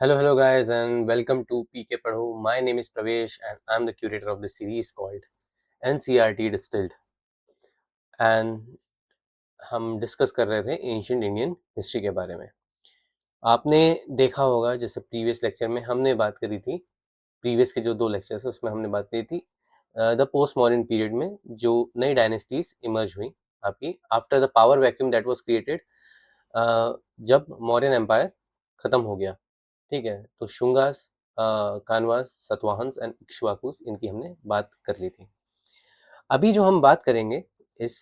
Hello guys, and welcome to PK Padho. My name is Pravesh, and I'm the curator of this series called NCRT Distilled. And हम discuss कर रहे थे ancient Indian history के बारे में। आपने देखा होगा जैसे प्रीवियस लेक्चर में हमने बात करी थी, प्रीवियस के जो 2 लेक्चर्स हैं उसमें हमने बात करी थी द पोस्ट मॉडर्न पीरियड में जो नई डायनेस्टीज इमर्ज हुई आपकी after the power vacuum that was created, जब मौर्यन एम्पायर खत्म हो गया। ठीक है, तो शुंगास, कानवास, सतवाहन्स एंड इक्ष्वाकुस, इनकी हमने बात कर ली थी। अभी जो हम बात करेंगे इस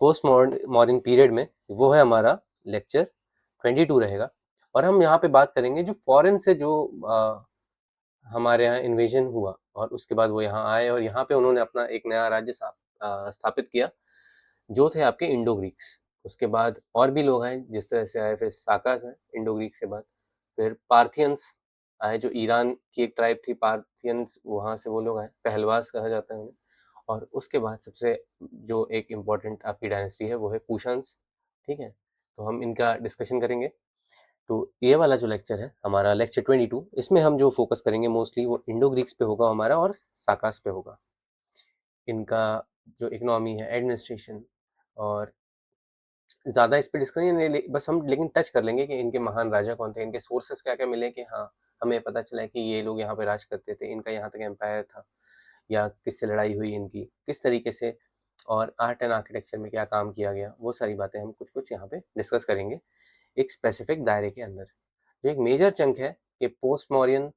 पोस्ट मॉडर्न पीरियड में, वो है हमारा लेक्चर 22 रहेगा। और हम यहाँ पे बात करेंगे जो फॉरेन से जो हमारे यहाँ इन्वेजन हुआ और उसके बाद वो यहाँ आए और यहाँ पे उन्होंने अपना एक नया राज्य स्थापित किया, जो थे आपके इंडो ग्रीक्स। उसके बाद और भी लोग आए जिस तरह से आए, फिर साकास हैं इंडो ग्रीक से बाद, फिर पार्थियंस आए जो ईरान की एक ट्राइब थी, पार्थियंस, वहाँ से वो लोग आए, पहलवास कहा जाता है उन्हें। और उसके बाद सबसे जो एक इम्पॉर्टेंट आपकी डायनेस्टी है वो है कुशान्स। ठीक है, तो हम इनका डिस्कशन करेंगे। तो ये वाला जो लेक्चर है हमारा लेक्चर 22, इसमें हम जो फोकस करेंगे मोस्टली वो इंडो ग्रीक्स पे होगा हमारा और साकास पे होगा। इनका जो इकोनॉमी है, एडमिनिस्ट्रेशन, और ज़्यादा इस पे डिस्कशन नहीं, बस हम लेकिन टच कर लेंगे कि इनके महान राजा कौन थे, इनके सोर्सेस क्या क्या मिले कि हाँ हमें पता चला कि ये लोग यहाँ पे राज करते थे, इनका यहाँ तक एम्पायर था, या किससे लड़ाई हुई इनकी, किस तरीके से, और आर्ट एंड आर्किटेक्चर में क्या काम किया गया, वो सारी बातें हम कुछ कुछ यहाँ पे डिस्कस करेंगे एक स्पेसिफिक दायरे के अंदर। जो एक मेजर चंक है कि पोस्ट मॉरियन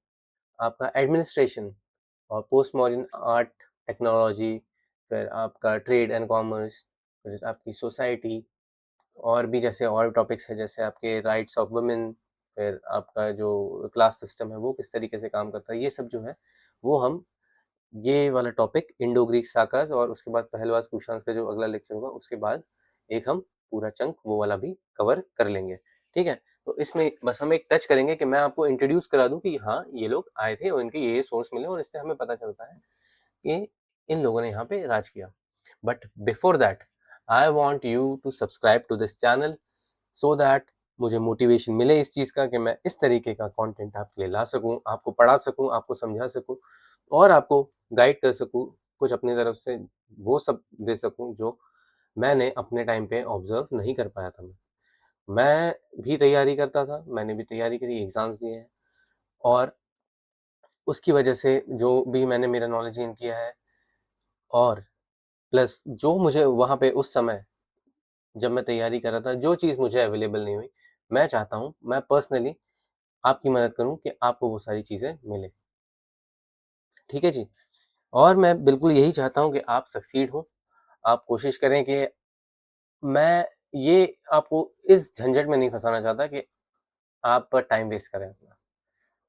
आपका एडमिनिस्ट्रेशन और पोस्ट मॉडर्न आर्ट, टेक्नोलॉजी, फिर आपका ट्रेड एंड कॉमर्स, फिर आपकी सोसाइटी, और भी जैसे और टॉपिक्स है जैसे आपके राइट्स ऑफ वुमेन, फिर आपका जो क्लास सिस्टम है वो किस तरीके से काम करता है, ये सब जो है वो हम ये वाला टॉपिक इंडो ग्रीक साकास और उसके बाद पहलवास कुशांस का जो अगला लेक्चर होगा उसके बाद एक हम पूरा चंक वो वाला भी कवर कर लेंगे। ठीक है, तो इसमें बस हम एक टच करेंगे कि मैं आपको इंट्रोड्यूस करा दूं कि हाँ ये लोग आए थे और इनके ये सोर्स मिले और इससे हमें पता चलता है कि इन लोगों ने यहाँ पे राज किया। But before that I want you to subscribe to this channel so that मुझे मोटिवेशन मिले इस चीज़ का कि मैं इस तरीके का कंटेंट आपके लिए ला सकूं, आपको पढ़ा सकूं, आपको समझा सकूं और आपको गाइड कर सकूं, कुछ अपनी तरफ से वो सब दे सकूं जो मैंने अपने टाइम पे ऑब्जर्व नहीं कर पाया था। मैं भी तैयारी करता था, मैंने भी तैयारी करी, एग्ज़ाम्स दिए हैं, और उसकी वजह से जो भी मैंने मेरा नॉलेज गेन किया है, और प्लस जो मुझे वहाँ पे उस समय जब मैं तैयारी कर रहा था जो चीज़ मुझे अवेलेबल नहीं हुई, मैं चाहता हूँ मैं पर्सनली आपकी मदद करूँ कि आपको वो सारी चीज़ें मिले। ठीक है जी, और मैं बिल्कुल यही चाहता हूँ कि आप सक्सीड हो, आप कोशिश करें कि मैं ये आपको इस झंझट में नहीं फंसाना चाहता कि आप टाइम वेस्ट करें अपना।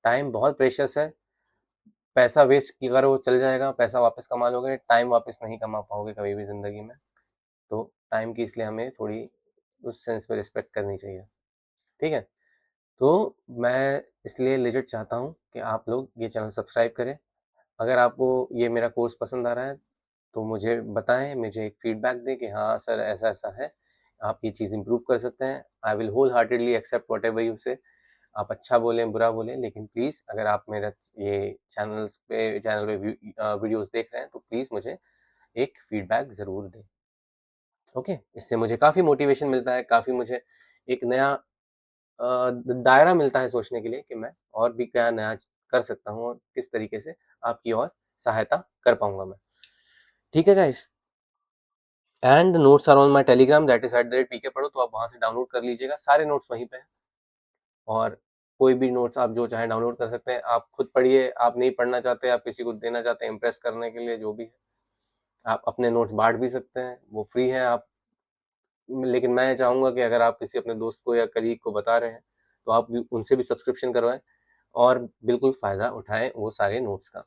टाइम बहुत प्रेशियस है, पैसा वेस्ट करो चल जाएगा, पैसा वापस कमा लोगे, टाइम वापस नहीं कमा पाओगे कभी भी ज़िंदगी में। तो टाइम की इसलिए हमें थोड़ी उस सेंस में रिस्पेक्ट करनी चाहिए। ठीक है, तो मैं इसलिए लेजिट चाहता हूँ कि आप लोग ये चैनल सब्सक्राइब करें। अगर आपको ये मेरा कोर्स पसंद आ रहा है तो मुझे बताएं, मुझे एक फीडबैक दें कि हाँ सर ऐसा ऐसा है, आप ये चीज़ इम्प्रूव कर सकते हैं। I will wholeheartedly accept whatever you say. आप अच्छा बोलें बुरा बोलें, लेकिन प्लीज़ अगर आप मेरा ये चैनल पे वीडियोस देख रहे हैं तो प्लीज़ मुझे एक फीडबैक ज़रूर दें। ओके, इससे मुझे काफ़ी मोटिवेशन मिलता है, काफ़ी मुझे एक नया दायरा मिलता है सोचने के लिए कि मैं और भी क्या नया कर सकता हूँ और किस तरीके से आपकी और सहायता कर पाऊंगा मैं। ठीक है guys, and notes are on my Telegram, that is @pk पढ़ो, तो आप वहाँ से डाउनलोड कर लीजिएगा, सारे नोट्स वहीं पे हैं। और कोई भी नोट्स आप जो चाहें डाउनलोड कर सकते हैं, आप खुद पढ़िए, आप नहीं पढ़ना चाहते, आप किसी को देना चाहते हैं इम्प्रेस करने के लिए, जो भी है आप अपने नोट्स बांट भी सकते हैं, वो फ्री है। आप, लेकिन मैं चाहूँगा कि अगर आप किसी अपने दोस्त को या कलीग को बता रहे हैं तो आप भी उनसे भी सब्सक्रिप्शन करवाएं और बिल्कुल फ़ायदा उठाएं वो सारे नोट्स का।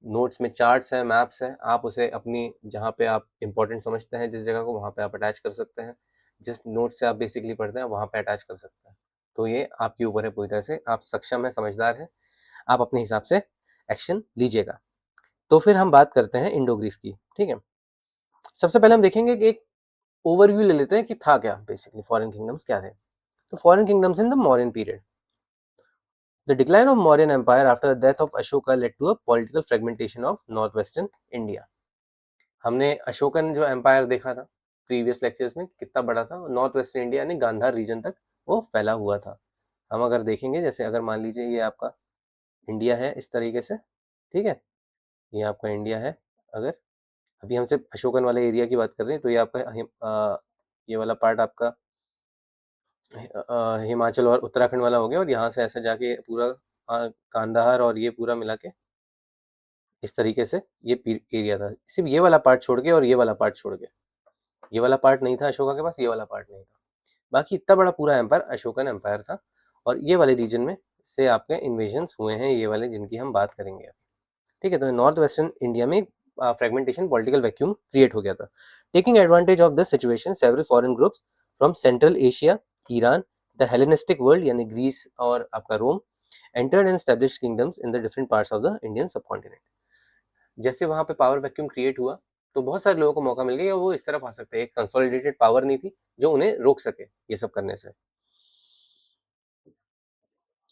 नोट्स में चार्ट्स हैं, मैप्स हैं, आप उसे अपनी जहाँ पे आप इंपॉर्टेंट समझते हैं जिस जगह को, वहाँ पे आप अटैच कर सकते हैं। जिस नोट से आप बेसिकली पढ़ते हैं वहाँ पे अटैच कर सकते हैं। तो ये आपके ऊपर है पूरी तरह से, आप सक्षम हैं, समझदार हैं, आप अपने हिसाब से एक्शन लीजिएगा। तो फिर हम बात करते हैं इंडो ग्रीस की। ठीक है, सबसे पहले हम देखेंगे कि एक ओवरव्यू ले लेते हैं कि था क्या बेसिकली फॉरेन किंगडम्स क्या थे। तो foreign kingdoms in the Mauryan period. The decline of Mauryan Empire after the death of Ashoka led to a political fragmentation of northwestern India. हमने अशोकन जो एम्पायर देखा था प्रीवियस लेक्चर्स में कितना बड़ा था, नॉर्थ वेस्टर्न इंडिया यानी गांधार रीजन तक वो फैला हुआ था. हम अगर देखेंगे, जैसे अगर मान लीजिए ये आपका इंडिया है इस तरीके से, ठीक है, ये आपका इंडिया है. अगर अभी हम सिर्फ अशोकन वाले एरिया की बात कर रहे हैं तो ये आपका ये वाला पार्ट आपका हिमाचल और उत्तराखंड वाला हो गया, और यहाँ से ऐसे जाके पूरा कांधार और ये पूरा मिला के इस तरीके से ये एरिया था. सिर्फ ये वाला पार्ट छोड़ के और ये वाला पार्ट छोड़ के, ये वाला पार्ट नहीं था अशोका के पास, ये वाला पार्ट नहीं था. बाकी इतना बड़ा पूरा एम्पायर अशोकन एम्पायर था. और ये वाले रीजन में से आपके इन्वेजन्स हुए हैं, ये वाले जिनकी हम बात करेंगे अभी. ठीक है, तो नॉर्थ वेस्टर्न इंडिया में फ्रेगमेंटेशन पॉलिटिकल वैक्यूम क्रिएट हो गया था. Taking advantage of this situation several foreign groups from Central Asia, Iran, the Hellenistic world यानी ग्रीस और आपका Rome entered and established kingdoms in the different parts of the Indian subcontinent. जैसे वहाँ पे power vacuum create हुआ तो बहुत सारे लोगों को मौका मिल गया, वो इस तरफ आ सकते हैं. एक कंसोलिडेटेड पावर नहीं थी जो उन्हें रोक सके ये सब करने से.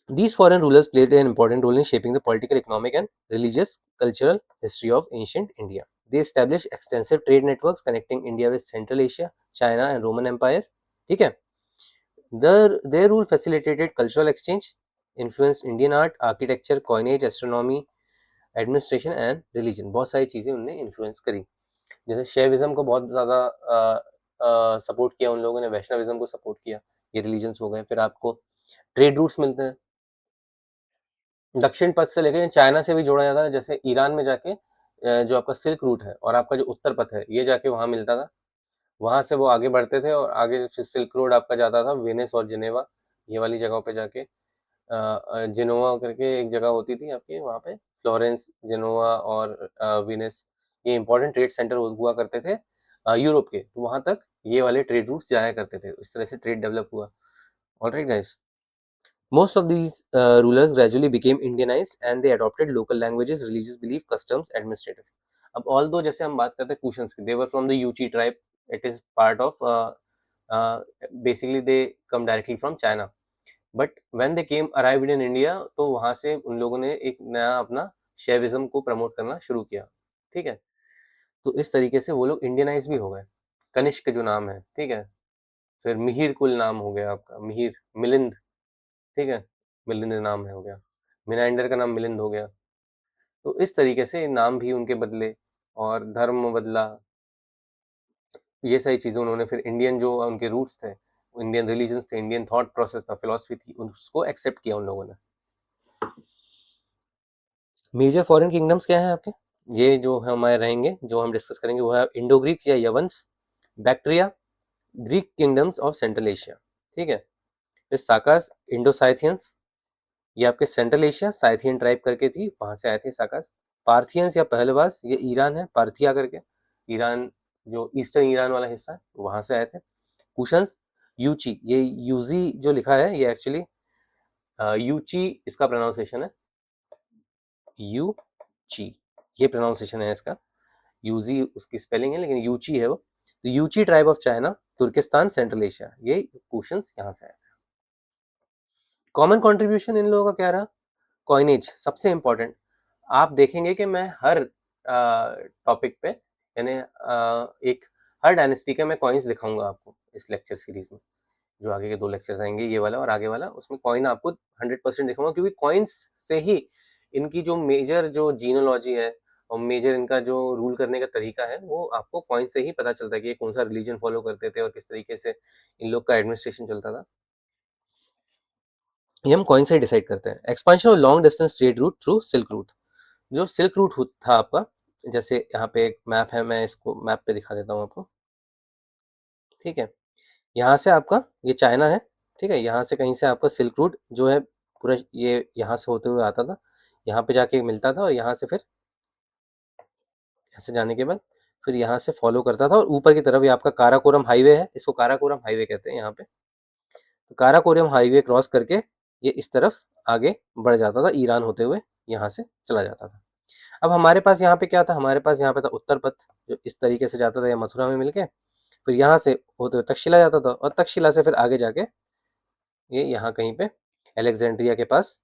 These foreign rulers played an important role in shaping the political, economic, and religious cultural history of ancient India. They established extensive trade networks connecting India with Central Asia, China, and Roman Empire. ठीक है, their rule facilitated cultural exchange, influenced Indian art, architecture, coinage, astronomy, administration and religion. बहुत सारी चीज़ें उनने influence करी. जैसे शैविज्म को बहुत ज़्यादा सपोर्ट किया उन लोगों ने, वैष्णविज्म को सपोर्ट किया, ये रिलीजन्स हो गए. फिर आपको ट्रेड रूट्स मिलते हैं दक्षिण पथ से लेकर चाइना से भी जोड़ा जाता है. जैसे ईरान में जाके जो आपका सिल्क रूट है और आपका जो उत्तर पथ है ये जाके वहाँ मिलता था, वहाँ से वो आगे बढ़ते थे और आगे सिल्क रोड आपका जाता था वेनिस और जिनेवा ये वाली जगहों पे जाके. जिनोवा करके एक जगह होती थी आपकी वहाँ पे, फ्लोरेंस, जिनोवा और वेनिस, ये इंपॉर्टेंट ट्रेड सेंटर हुआ करते थे यूरोप के. तो वहाँ तक ये वाले ट्रेड रूट्स जाया करते थे. इस तरह से ट्रेड डेवलप हुआ. Alright guys, most of these rulers gradually became Indianized and they adopted local languages, religious belief, customs, administrative. अब although जैसे हम बात करते हैं कुशन्स की, they were from the Yuchi tribe. It is part of basically they come directly from China. But when they came arrived in India, तो वहाँ से उन लोगों ने एक नया अपना शैविज्म को प्रमोट करना शुरू किया. ठीक है, तो इस तरीके से वो लोग इंडियनाइज भी हो गए. कनिष्क जो नाम है, ठीक है, फिर मिहिर कुल नाम हो गया आपका, मिहिर, मिलिंद, ठीक है, मिलिंद नाम है हो गया, मिनाइंडर का नाम मिलिंद हो गया. तो इस तरीके से नाम भी उनके बदले और धर्म बदला. ये सारी चीज़ें उन्होंने फिर इंडियन जो उनके रूट्स थे, इंडियन रिलीजन्स थे, इंडियन थॉट प्रोसेस था, फिलॉसफी थी, उसको एक्सेप्ट किया उन लोगों ने. मेजर फॉरेन किंगडम्स क्या है आपके, ये जो हमारे रहेंगे, जो हम डिस्कस करेंगे वो है इंडो ग्रीक्स या Yavanas, Bactria, Greek kingdoms of Central Asia. ठीक है, फिर साकास, इंडो साइथियंस, ये आपके सेंट्रल एशिया, साइथियन ट्राइब करके थी, वहाँ से आए थे साकास. पार्थियंस या पहलवास, ये ईरान है, पार्थिया करके, ईरान जो ईस्टर्न ईरान वाला हिस्सा है वहाँ से आए थे. कुशंस, यूची, ये यूजी जो लिखा है ये एक्चुअली यूची इसका प्रोनाउंसिएशन है, यूची ये प्रोनाउंसिएशन है इसका, यूजी उसकी स्पेलिंग है लेकिन यूची है वो. तो Yuezhi tribe of China, Turkistan, Central Asia, ये कुशंस यहाँ से आए. कॉमन कंट्रीब्यूशन इन लोगों का क्या रहा, कॉइनेज सबसे इंपॉर्टेंट. आप देखेंगे कि मैं हर टॉपिक पे यानी एक हर डायनेस्टी के मैं कॉइन्स दिखाऊंगा आपको इस लेक्चर सीरीज में. जो आगे के 2 लेक्चर्स आएंगे, ये वाला और आगे वाला, उसमें कॉइन आपको 100% दिखाऊंगा, क्योंकि कॉइन्स से ही इनकी जो मेजर जो जीनोलॉजी है और मेजर इनका जो रूल करने का तरीका है वो आपको कॉइन से ही पता चलता है कि ये कौन सा रिलीजन फॉलो करते थे और किस तरीके से इन लोग का एडमिनिस्ट्रेशन चलता था. ये हम कॉइन से डिसाइड करते हैं. Expansion of long distance trade route through silk route, जो सिल्क रूट था आपका, जैसे यहाँ पे एक मैप है, मैं इसको मैप पे दिखा देता हूँ आपको. ठीक है, यहाँ से आपका ये चाइना है, ठीक है, यहाँ से कहीं से आपका सिल्क रूट जो है पूरा ये यहाँ से होते हुए आता था, यहाँ पे जाके मिलता था और यहाँ से फिर ऐसे जाने के बाद फिर यहाँ से फॉलो करता था और ऊपर की तरफ ये आपका काराकोरम हाईवे है, इसको काराकोरम हाईवे कहते हैं यहाँ पे. तो काराकोरम हाईवे क्रॉस करके ये इस तरफ आगे बढ़ जाता था, ईरान होते हुए यहाँ से चला जाता था. अब हमारे पास यहाँ पे क्या था, हमारे पास यहाँ पे था उत्तर पथ जो इस तरीके से जाता था या मथुरा में मिलके, फिर यहाँ से होते हुए तक्षशिला जाता था और तक्षशिला से फिर आगे जाके ये यहाँ कहीं पे अलेक्जेंड्रिया के पास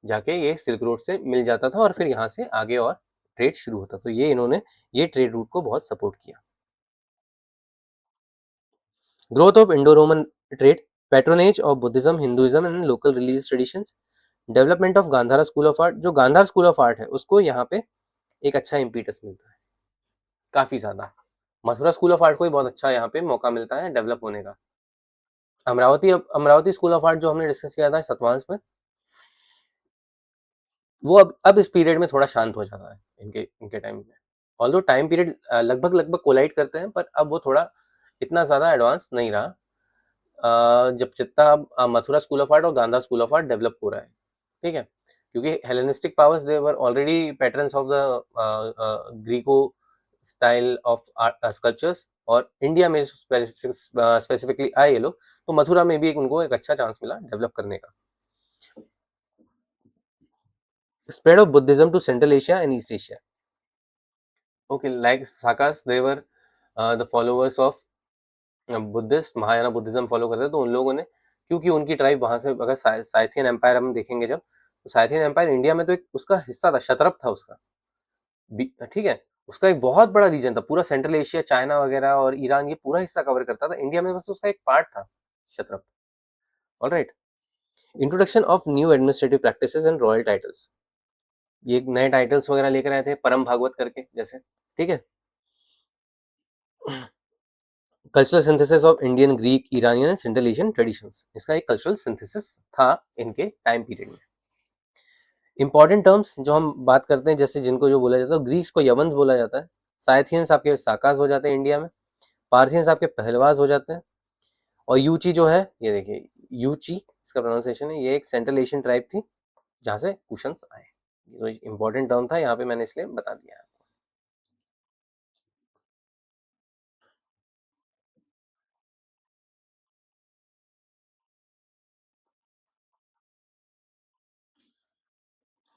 जाके ये सिल्क रोड से मिल जाता था और फिर यहाँ से आगे और ट्रेड शुरू होता। तो ये इन्होंने ये ट्रेड रूट को बहुत सपोर्ट किया। Growth of Indo Roman trade, patronage of Buddhism, Hinduism and local religious traditions, development of Gandhara school of art. जो गांधार स्कूल ऑफ आर्ट है उसको यहाँ पे एक अच्छा इम्पीटस मिलता है, काफी ज्यादा। मथुरा स्कूल ऑफ आर्ट को भी बहुत अच्छा यहाँ पे मौका मिलता है डेवलप होने का। अमरावती स्कूल ऑफ आर्ट जो हमने डिस्कस किया था सतवांश में, वो अब इस पीरियड में थोड़ा शांत हो जाता है इनके इनके टाइम में। ऑल्दो टाइम पीरियड लगभग लगभग कोलाइड करते हैं, पर अब वो थोड़ा इतना ज़्यादा एडवांस नहीं रहा जब जितना अब मथुरा स्कूल ऑफ आर्ट और गांधा स्कूल ऑफ आर्ट डेवलप हो रहा है। ठीक है, क्योंकि Hellenistic powers they were already patterns of the Greco style of sculptures, और इंडिया में स्पेसिफिकली आए ये लोग, तो मथुरा में भी उनको एक अच्छा चांस मिला डेवलप करने का। Spread of Buddhism to Central Asia and East Asia. Okay, like Sakas, they were the followers of Buddhist, Mahayana Buddhism follow करते थे। तो उन लोगों ने, क्योंकि उनकी ट्राइब वहां से, अगर साइथियन एम्पायर हम देखेंगे जब, तो साइथियन एम्पायर इंडिया में तो एक उसका हिस्सा था, शतरप था उसका, ठीक है, उसका एक बहुत बड़ा रीजन था, पूरा सेंट्रल एशिया, चाइना वगैरह और ईरान, ये पूरा हिस्सा कवर करता था। इंडिया में बस उसका एक पार्ट था satrap. Alright, introduction of new administrative practices and royal titles, ये नए टाइटल्स वगैरह लेकर आए थे, परम भागवत करके जैसे। ठीक है, cultural synthesis of Indian, Greek, Iranian and central Asian traditions, इसका एक कल्चरल सिंथेसिस था इनके टाइम पीरियड में। इंपॉर्टेंट टर्म्स जो हम बात करते हैं, जैसे जिनको जो बोला जाता है, ग्रीक्स को यवंस बोला जाता है, साइथियंस आपके साकास हो जाते हैं इंडिया में, पार्थियंस आपके पहलवास हो जाते हैं, और यूची जो है, ये देखिए यूची इसका प्रोनाउंसिएशन है, ये एक सेंट्रल एशियन ट्राइब थी जहाँ से कुशन्स आए। तो इंपॉर्टेंट टर्म था यहाँ पे, मैंने इसलिए बता दिया है।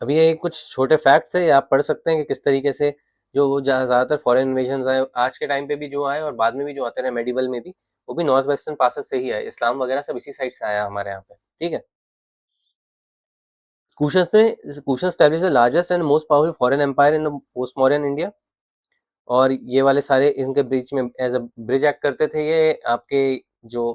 अभी ये कुछ छोटे फैक्ट्स है, आप पढ़ सकते हैं कि किस तरीके से जो ज़्यादातर फॉरेन इन्वेजन आए आज के टाइम पे भी जो आए, और बाद में भी जो आते रहे मेडिवल में भी, वो भी नॉर्थ वेस्टर्न पासेस से ही आए। इस्लाम वगैरह सब इसी साइड से आया हमारे यहाँ पे। ठीक है, Kushans establish the largest and most powerful foreign empire in the post modern India, और ये वाले सारे इनके बीच में एज अ ब्रिज एक्ट करते थे ये आपके जो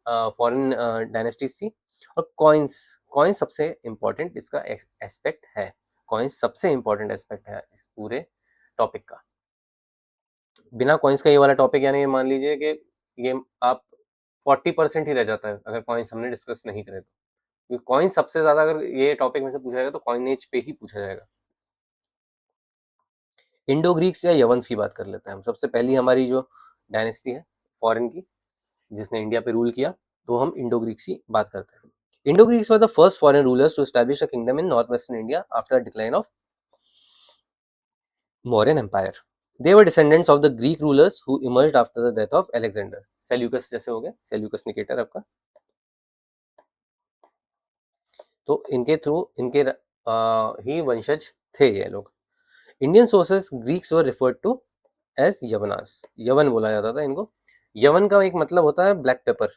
फॉरेन डायनेस्टीज थी। और कॉइन्स, कॉइन्स सबसे इम्पोर्टेंट इसका एस्पेक्ट है, कॉइन्स सबसे इम्पोर्टेंट एस्पेक्ट है इस पूरे टॉपिक का। बिना कॉइन्स का ये वाला टॉपिक, यानी ये मान लीजिए कि ये आप 40% ही रह जाता है अगर कॉइन्स हमने डिस्कस नहीं करे तो। कॉइन्स सबसे ज्यादा अगर ये टॉपिक में से पूछा जाएगा तो कॉइनेज पे ही पूछा जाएगा। इंडो ग्रीक्स या यवंस की बात कर लेते हैं हम। सबसे पहली हमारी जो डायनेस्टी है फॉरेन की जिसने इंडिया पे रूल किया, तो हम इंडो ग्रीक्स की बात करते हैं। Indo Greeks were the first foreign rulers to establish a kingdom in north western India after the decline of Mauryan empire. They were descendants of the Greek rulers who emerged after the death of Alexander. Seleucus जैसे हो गए, Seleucus Nicator आपका। तो इनके through इनके ही वंशज थे ये लोग। Indian sources Greeks were referred to as Yavanas, Yavana बोला जाता था इनको। यवन का एक मतलब होता है ब्लैक पेपर,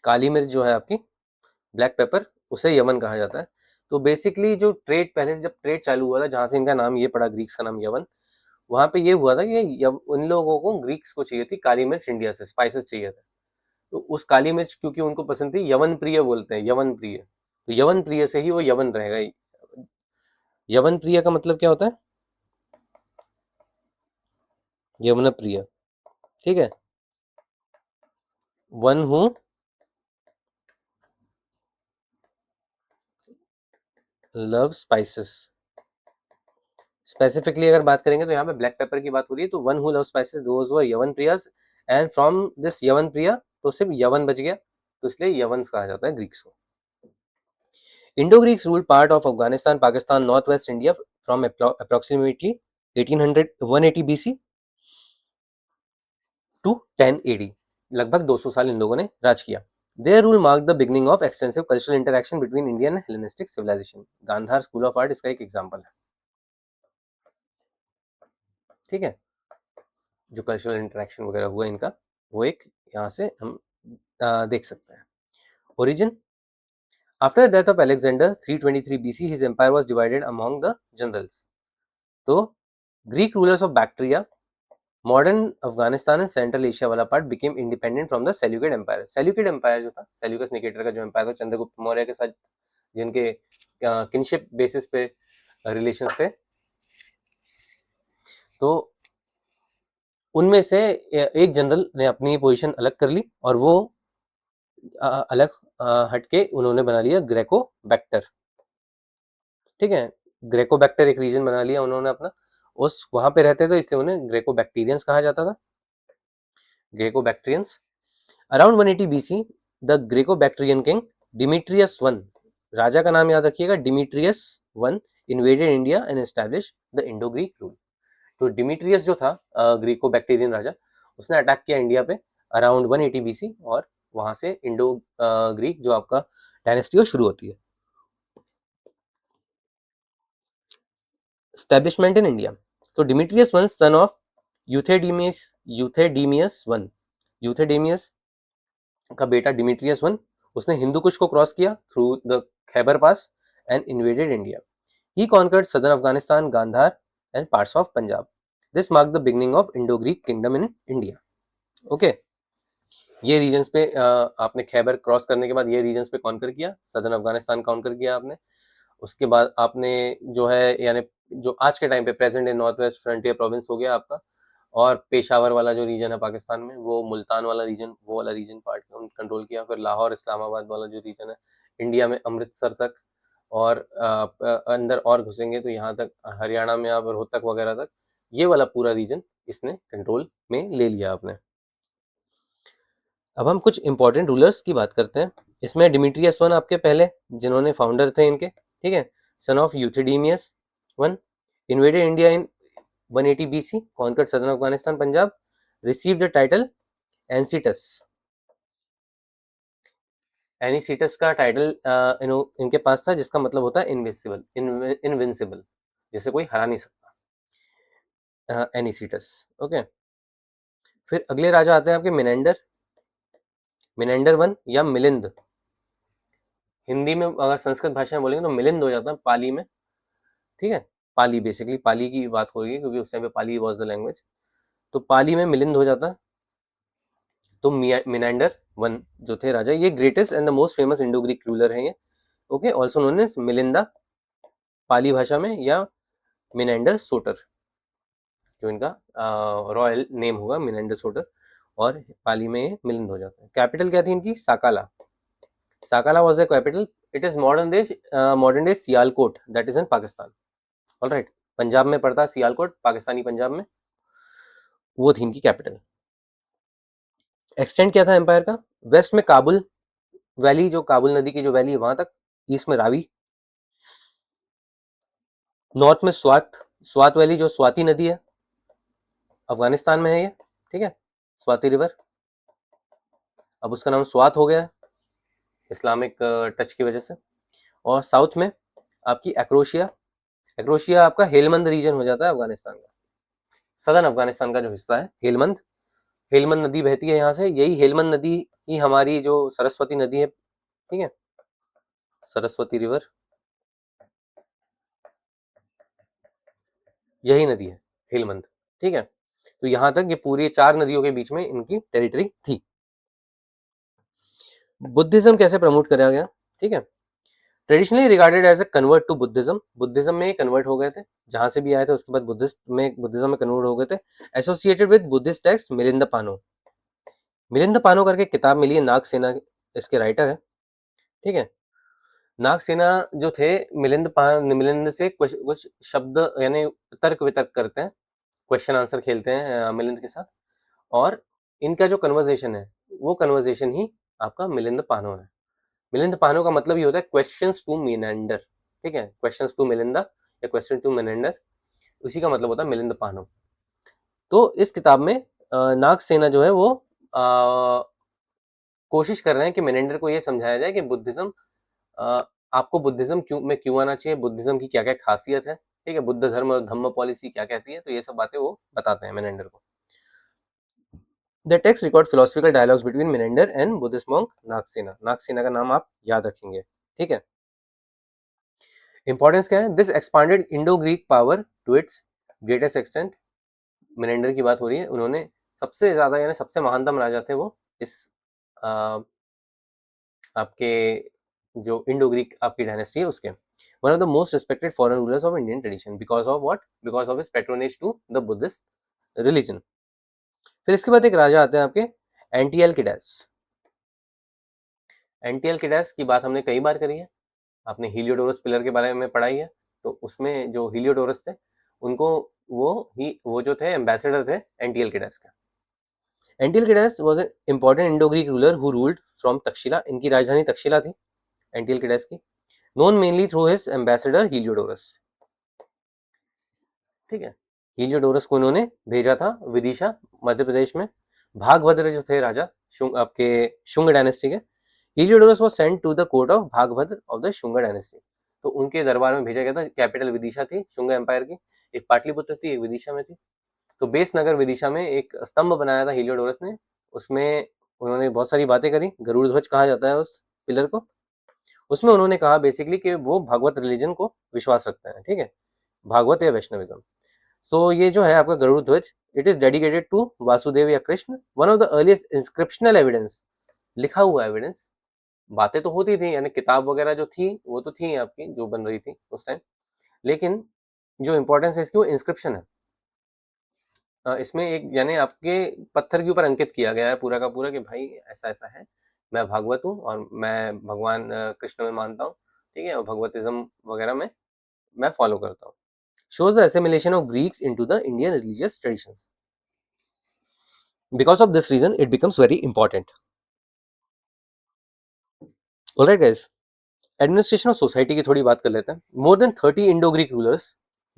काली मिर्च जो है आपकी, ब्लैक पेपर, उसे यवन कहा जाता है। तो बेसिकली जो ट्रेड पहले से जब ट्रेड चालू हुआ था, जहाँ से इनका नाम ये पड़ा ग्रीक्स का नाम यवन, वहाँ पे ये हुआ था कि उन लोगों को ग्रीक्स को चाहिए थी काली मिर्च, इंडिया से स्पाइसेस चाहिए था। तो उस काली मिर्च क्योंकि उनको पसंद थी, यवन प्रिय बोलते हैं, यवन प्रिय, तो यवन प्रिय से ही वो यवन रहेगा। यवन प्रिय का मतलब क्या होता है? यवन प्रिय, ठीक है, one who love spices. Specifically अगर बात करेंगे तो यहाँ पे ब्लैक पेपर की बात हो रही है, तो one who love spices those were यवन प्रियस, एंड फ्रॉम दिस यवन प्रिय तो सिर्फ यवन बच गया, तो इसलिए यवंस कहा जाता है ग्रीक्स को। Indo Greeks rule part of Afghanistan, Pakistan, north west India from approximately 1800 180 BC to 10 AD, लगभग 200 साल इन लोगों ने राज किया। Their rule marked the beginning of extensive cultural interaction between Indian and Hellenistic civilization. Gandhara school of art इसका एक example है। ठीक है, जो कल्चरल इंटरेक्शन वगैरह हुआ इनका, वो एक यहाँ से हम देख सकते हैं। Origin, after death of Alexander 323 BC his empire was divided among the generals. तो Greek rulers of Bactria, modern Afghanistan and central Asia वाला part became independent from the Seleucid empire. Seleucid empire जो था, सेल्यूकस निकेटर का जो empire था चंद्रगुप्त मौर्य के साथ, जिनके किनशिप बेसिस पे रिलेशन थे, तो उनमें से एक जनरल ने अपनी पोजीशन अलग कर ली और वो अलग हटके उन्होंने बना लिया ग्रेको बैक्टर। ठीक है, ग्रेको बैक्टर एक रीजन बना लिया उन्होंने अपना, उस वहां पे रहते थे इसलिए उन्हें ग्रेको बैक्टीरियंस कहा जाता था, Greco Bactrians. Around 180 BC the Greco Bactrian king Demetrius one, राजा का नाम याद रखिएगा, Demetrius one, invaded India and establish the Indo Greek rule. तो डिमिट्रियस जो था ग्रीको बैक्टीरियन राजा, उसने अटैक किया इंडिया पे अराउंड 180 BC और वहां से इंडो ग्रीक जो आपका डायनेस्टी वो शुरू होती है। एस्टैब्लिशमेंट इन इंडिया, तो Demetrius one son of Euthydemus one, Euthydemus का बेटा डिमिट्रियस वन, उसने हिंदू कुश को क्रॉस किया through the Khyber pass and invaded India. He conquered southern Afghanistan, Gandhara and parts of Punjab. This mark the beginning of Indo Greek kingdom in India. Okay, ये regions पे आपने Khyber cross करने के बाद ये रीजन्स पे कॉन्कर किया, सदर्न अफगानिस्तान कॉन्कर किया आपने। उसके बाद आपने जो है, यानी जो आज के टाइम पे present in north west frontier province हो गया आपका, और पेशावर वाला जो रीजन है पाकिस्तान में, वो मुल्तान वाला रीजन, वो वाला रीजन पार्ट कंट्रोल किया। फिर लाहौर इस्लामाबाद वाला जो रीजन है इंडिया में, अमृतसर तक, और अंदर और घुसेंगे तो यहाँ तक हरियाणा में आप रोहतक वगैरह तक, ये वाला पूरा रीजन इसने कंट्रोल में ले लिया आपने। अब हम कुछ इंपॉर्टेंट रूलर्स की बात करते हैं। इसमें डिमिट्रियस वन आपके पहले जिन्होंने फाउंडर थे इनके, ठीक है, son of Euthydemus one, invaded India in 180 BC, conquered southern Afghanistan Punjab, received the title Aniketos. Aniketos का टाइटल इनके पास था, जिसका मतलब होता है इनविंसिबल, इनविंसिबल, जिसे कोई हरा नहीं सकता, एनीसीटस। ओके, फिर अगले राजा आते हैं आपके मिनेंडर, मिनेंडर वन या मिलिंद। हिंदी में अगर संस्कृत भाषा में बोलेंगे तो मिलिंद हो जाता है पाली में, ठीक है, पाली, बेसिकली पाली की बात होगी क्योंकि उस टाइम पे पाली वाज द लैंग्वेज, तो पाली में मिलिंद हो जाता है। तो मिनेंडर वन जो थे राजा, ये greatest and the most famous Indo Greek ruler हैं ये। Okay, also known as Milinda Pali भाषा में, या मिनेंडर सोटर, जो इनका रॉयल नेम होगा मिनेंडर सोटर, और पाली में ये मिलिंद हो जाता है। कैपिटल क्या थी इनकी? Sakala. Sakala was the capital. It is modern day Sialkot, that is in Pakistan. Alright, Punjab में पड़ता है सियालकोट, पाकिस्तानी पंजाब में, वो थी इनकी कैपिटल। एक्सटेंड क्या था एम्पायर का? वेस्ट में काबुल वैली, जो काबुल नदी की जो वैली है वहां तक, ईस्ट में रावी, नॉर्थ में स्वात, स्वात वैली जो स्वाति नदी है, अफगानिस्तान में है ये, ठीक है, स्वाति रिवर, अब उसका नाम स्वात हो गया इस्लामिक टच की वजह से। और साउथ में आपकी एक्रोशिया, एक्रोशिया आपका हेलमंद रीजन हो जाता है अफगानिस्तान का, सदर्न अफगानिस्तान का जो हिस्सा है हेलमंद, हेलमंद नदी बहती है यहाँ से, यही हेलमंद नदी ही हमारी जो सरस्वती नदी है, ठीक है, सरस्वती रिवर, यही नदी है हेलमंद, ठीक है। तो यहाँ तक ये पूरी 4 नदियों के बीच में इनकी टेरिटरी थी। बुद्धिज्म कैसे प्रमोट करा गया? ठीक है, traditionally regarded as a convert to Buddhism, Buddhism में कन्वर्ट हो गए थे, जहां से भी आए थे उसके बाद बुद्धिज्म में कन्वर्ट हो गए थे। Associated with Buddhist text Milinda Panho, Milinda पानो करके किताब मिली है, नागसेना इसके राइटर है, ठीक है। नागसेना जो थे मिलिंद से कुछ शब्द यानी तर्क वितर्क करते हैं, क्वेश्चन आंसर खेलते हैं मिलिंद के साथ, और इनका जो कन्वर्सेशन है वो कन्वर्सेशन ही आपका मिलिंद पानो है। मिलिंद पानो का मतलब ये होता है क्वेश्चंस टू मिनेंडर, ठीक है, क्वेश्चंस टू मिलिंदा या क्वेश्चन टू मिनेंडर, उसी का मतलब होता है मिलिंद पानो। तो इस किताब में नागसेना जो है वो कोशिश कर रहे हैं कि मिनेंडर को ये समझाया जाए कि बुद्धिज्म, आपको बुद्धिज्म क्यों आना चाहिए, बुद्धिज्म की क्या क्या खासियत है, ठीक है, बुद्ध धर्म और धम्म पॉलिसी क्या कहती है, तो ये सब बातें वो बताते हैं मिनेंडर को। The text record philosophical dialogues between Menander and Buddhist monk Nagasena. Nagasena का नाम आप याद रखेंगे, ठीक है। इंपॉर्टेंस क्या है? This expanded Indo Greek power to its greatest extent. Menander की बात हो रही है, उन्होंने सबसे ज्यादा यानी सबसे महानतम राजा थे वो इस आ, आपके जो इंडो ग्रीक आपकी डायनेस्टी है उसके। One of the most respected foreign rulers of Indian tradition because of what? Because of his patronage to the Buddhist religion. फिर इसके बाद एक राजा आते हैं आपके एंटियल किडैस। एंटियल किडैस की बात हमने कई बार करी है, आपने हीलियोडोरस पिलर के बारे में पढ़ाई है। तो उसमें जो हीलियोडोरस थे उनको वो जो थे एम्बेसडर थे एंटियल किडैस के। Antialcidas was an important Indo Greek ruler who ruled from Takshashila. इनकी राजधानी तक्षशिला थी एंटियल किडैस की। Known mainly through his ambassador Heliodorus, ठीक है। हीलियोडोरस को इन्होंने भेजा था विदिशा मध्य प्रदेश में। भागभद्र जो थे राजा शुंग आपके शुंग डायनेस्टी के, Heliodorus was sent to the court of Bhagabhadra of the Shunga dynasty. तो उनके दरबार में भेजा गया था। कैपिटल विदिशा थी शुंग एम्पायर की, एक पाटलिपुत्र थी, एक विदिशा में थी। तो बेस नगर विदिशा में एक स्तंभ बनाया था हीलियोडोरस ने। उसमें उन्होंने बहुत सारी बातें करी, गरुड़ ध्वज कहा जाता है उस पिलर को। उसमें उन्होंने कहा बेसिकली कि वो भागवत रिलीजन को विश्वास रखते हैं, ठीक है, भागवत या वैष्णविज्म। सो ये जो है आपका Garuda Dhwaja, it is dedicated to Vasudeva या Krishna. One of the earliest inscriptional evidence, लिखा हुआ एविडेंस। बातें तो होती थी यानी किताब वगैरह जो थी वो तो थी आपकी जो बन रही थी उस टाइम, लेकिन जो इम्पोर्टेंस है इसकी वो इंस्क्रिप्शन है। इसमें एक यानी आपके पत्थर के ऊपर अंकित किया गया है पूरा का पूरा कि भाई ऐसा ऐसा है, मैं भागवत हूँ और मैं भगवान कृष्ण में मानता हूँ, ठीक है, और भगवतिज्म वगैरह में मैं फॉलो करता हूँ। shows the assimilation of Greeks into the Indian religious traditions. Because of this reason, it becomes very important. Alright, guys. Administration of society की थोड़ी बात कर लेते हैं। More than 30 Indo Greek rulers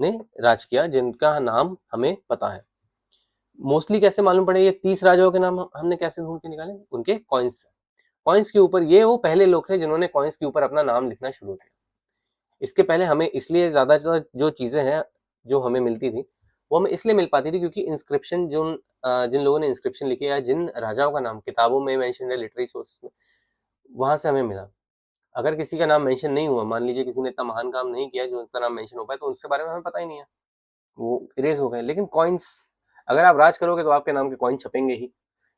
ने राज किया जिनका नाम हमें पता है। मोस्टली कैसे मालूम पड़े ये 30 राजाओं के नाम हमने कैसे ढूंढ के निकाले? उनके कॉइन्स, कॉइन्स के ऊपर। ये वो पहले लोग थे जिन्होंने कॉइन्स के ऊपर अपना नाम लिखना शुरू किया। इसके पहले हमें इसलिए ज्यादा जो चीजें हैं जो हमें मिलती थी वो हमें इसलिए मिल पाती थी क्योंकि इंस्क्रिप्शन जिन लोगों ने इंस्क्रिप्शन लिखे या जिन राजाओं का नाम किताबों में मेंशन है लिटरेरी सोर्सेस में, वहां से हमें मिला। अगर किसी का नाम मेंशन नहीं हुआ, मान लीजिए किसी ने इतना महान काम नहीं किया जो उनका नाम मेंशन हो पाए, तो उसके बारे में हमें पता ही नहीं है, वो इरेज हो गए। लेकिन कॉइन्स, अगर आप राज करोगे तो आपके नाम के कॉइन छपेंगे ही।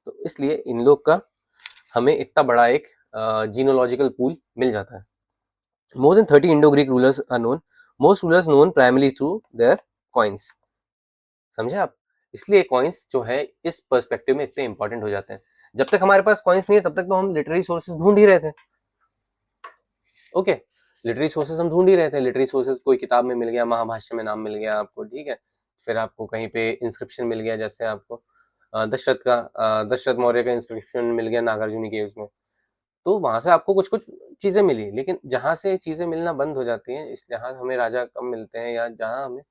तो इसलिए इन लोग का हमें इतना बड़ा एक जीनोलॉजिकल पूल मिल जाता है। More than 30 Indo-Greek rulers are known. Most rulers known primarily through their coins. समझे आप? इसलिए कॉइन्स जो है इस पर्सपेक्टिव में इतने इंपॉर्टेंट हो जाते हैं। जब तक हमारे पास कॉइन्स नहीं है तब तक तो हम लिटरेरी सोर्सेज ढूंढ ही रहे थे। ओके, लिटरेरी सोर्सेज हम ढूंढ ही रहे थे। लिटरेरी सोर्सेज कोई किताब में मिल गया, महाभाष्य में नाम मिल गया आपको, ठीक है, फिर आपको कहीं पे इंस्क्रिप्शन मिल गया, जैसे आपको दशरथ मौर्य का इंस्क्रिप्शन मिल गया नागार्जुनी के उसमें। तो वहां से आपको कुछ कुछ चीजें मिली, लेकिन जहां से चीजें मिलना बंद हो जाती हैं, इस जहाँ हमें राजा कम मिलते हैं या जहां हमें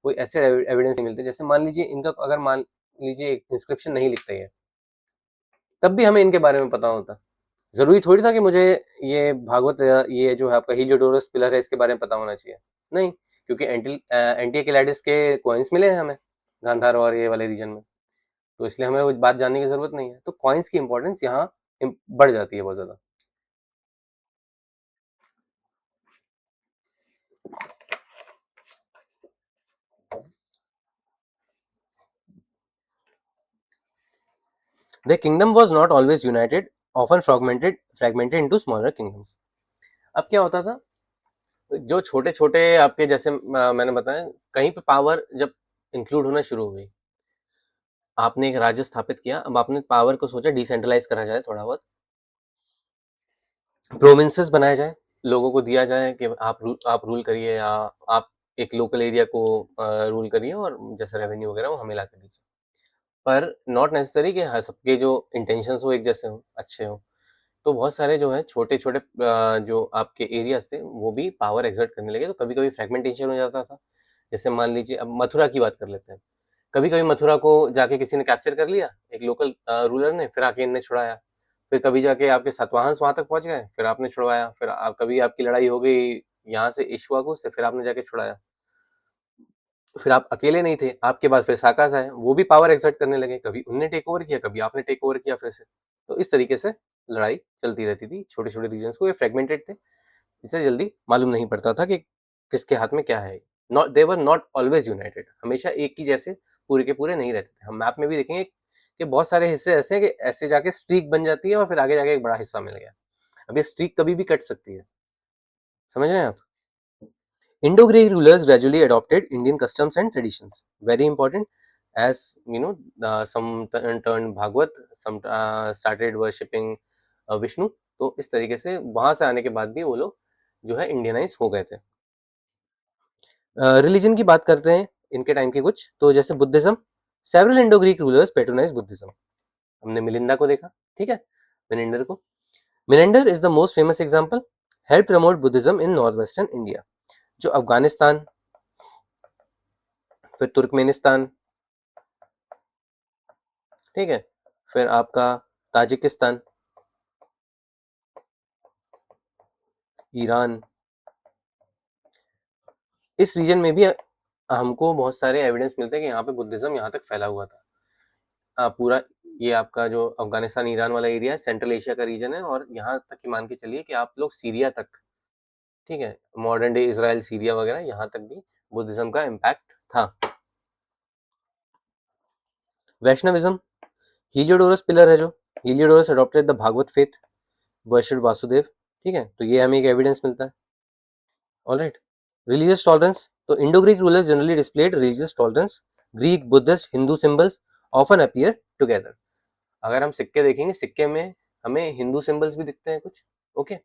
कोई ऐसे एविडेंस नहीं मिलते, जैसे मान लीजिए इनका अगर मान लीजिए इंस्क्रिप्शन नहीं लिखते है तब भी हमें इनके बारे में पता होता। जरूरी थोड़ी था कि मुझे ये भागवत ये जो है आपका हीलियोडोरस पिलर है इसके बारे में पता होना चाहिए, नहीं, क्योंकि एंटीकिलैडिस के कॉइन्स मिले हैं हमें गांधार और ये वाले रीजन में, तो इसलिए हमें वो बात जानने की जरूरत नहीं है। तो कॉइन्स की इंपॉर्टेंस यहाँ बढ़ जाती है बहुत ज्यादा। The kingdom was not always united, often fragmented into smaller kingdoms. अब क्या होता था, जो छोटे छोटे आपके जैसे मैंने बताया, कहीं पे पावर जब इंक्लूड होना शुरू हो गई, आपने एक राज्य स्थापित किया, अब आपने पावर को सोचा डिसेंट्रलाइज करा जाए, थोड़ा बहुत प्रोविंसेस बनाया जाए, लोगों को दिया जाए कि आप रूल करिए या आप एक लोकल एरिया को रूल करिए और जैसे रेवेन्यू वगैरह वो हमें ला कर दीजिए। पर नॉट नेसेसरी कि हर सबके जो इंटेंशंस हो एक जैसे हो, अच्छे हो। तो बहुत सारे जो है छोटे छोटे जो आपके एरियाज थे वो भी पावर एक्सर्ट करने लगे, तो कभी कभी फ्रेगमेंटेशन हो जाता था। जैसे मान लीजिए अब मथुरा की बात कर लेते हैं। कभी कभी मथुरा को जाके किसी ने कैप्चर कर लिया, एक लोकल रूलर ने, फिर आके इनने छुड़ाया। फिर कभी जाके आपके सातवाहन वहां तक पहुंच गए, फिर आपने छुड़वाया। फिर आप कभी आपकी लड़ाई हो गई यहाँ से इक्ष्वाकु से, फिर आपने जाके छुड़ाया। फिर आप अकेले नहीं थे, आपके बाद फिर साकास आए, वो भी पावर एक्सर्ट करने लगे, कभी उनने टेक ओवर किया, कभी आपने टेक ओवर किया फिर से। तो इस तरीके से लड़ाई चलती रहती थी, छोटे छोटे रीजन्स को, ये फ्रेगमेंटेड थे, इससे जल्दी मालूम नहीं पड़ता था कि किसके हाथ में क्या है। Not they were not always United, हमेशा एक ही जैसे पूरे के पूरे नहीं रहते थे। हम मैप में भी देखेंगे कि बहुत सारे हिस्से ऐसे हैं कि ऐसे जाके स्ट्रीक बन जाती है और फिर आगे जाके एक बड़ा हिस्सा मिल गया। अब ये स्ट्रीक कभी भी कट सकती है, समझ रहे हैं आप? Indo-Greek rulers gradually adopted Indian customs and traditions. Very important, as you know, some turned Bhagwat, some started worshipping Vishnu. तो इस तरीके से वहां से आने के बाद भी वो लोग जो है इंडियनाइज हो गए थे। रिलीजन की बात करते हैं इनके टाइम के कुछ, तो जैसे Buddhism, several Indo Greek rulers patronise Buddhism. हमने मिलिंदा को देखा, ठीक है, मिनेंडर को। Menander is the most famous example, help promote Buddhism in north western India. जो अफगानिस्तान, फिर तुर्कमेनिस्तान, ठीक है, फिर आपका ताजिकिस्तान, ईरान, इस रीजन में भी हमको बहुत सारे एविडेंस मिलते हैं कि यहाँ पे बुद्धिज्म यहाँ तक फैला हुआ था। पूरा ये आपका जो अफगानिस्तान ईरान वाला एरिया है, सेंट्रल एशिया का रीजन है, और यहाँ तक की मान के चलिए कि आप लोग सीरिया तक, ठीक है, मॉडर्न डे इसराइल, सीरिया वगैरह, यहाँ तक भी बुद्धिज्म का इम्पैक्ट था। वैष्णविज्म, हीलियोडोरस पिलर है जो, Heliodorus adopted the Bhagavata faith, worshipped Vasudeva, ठीक है, तो ये हमें एक एविडेंस मिलता है। ऑलराइट, रिलीजियस टॉलरेंस, तो Indo Greek rulers generally displayed religious tolerance, Greek, Buddhist, Hindu symbols often appear together. अगर हम सिक्के देखेंगे, सिक्के में हमें हिंदू सिंबल्स भी दिखते हैं कुछ, ओके,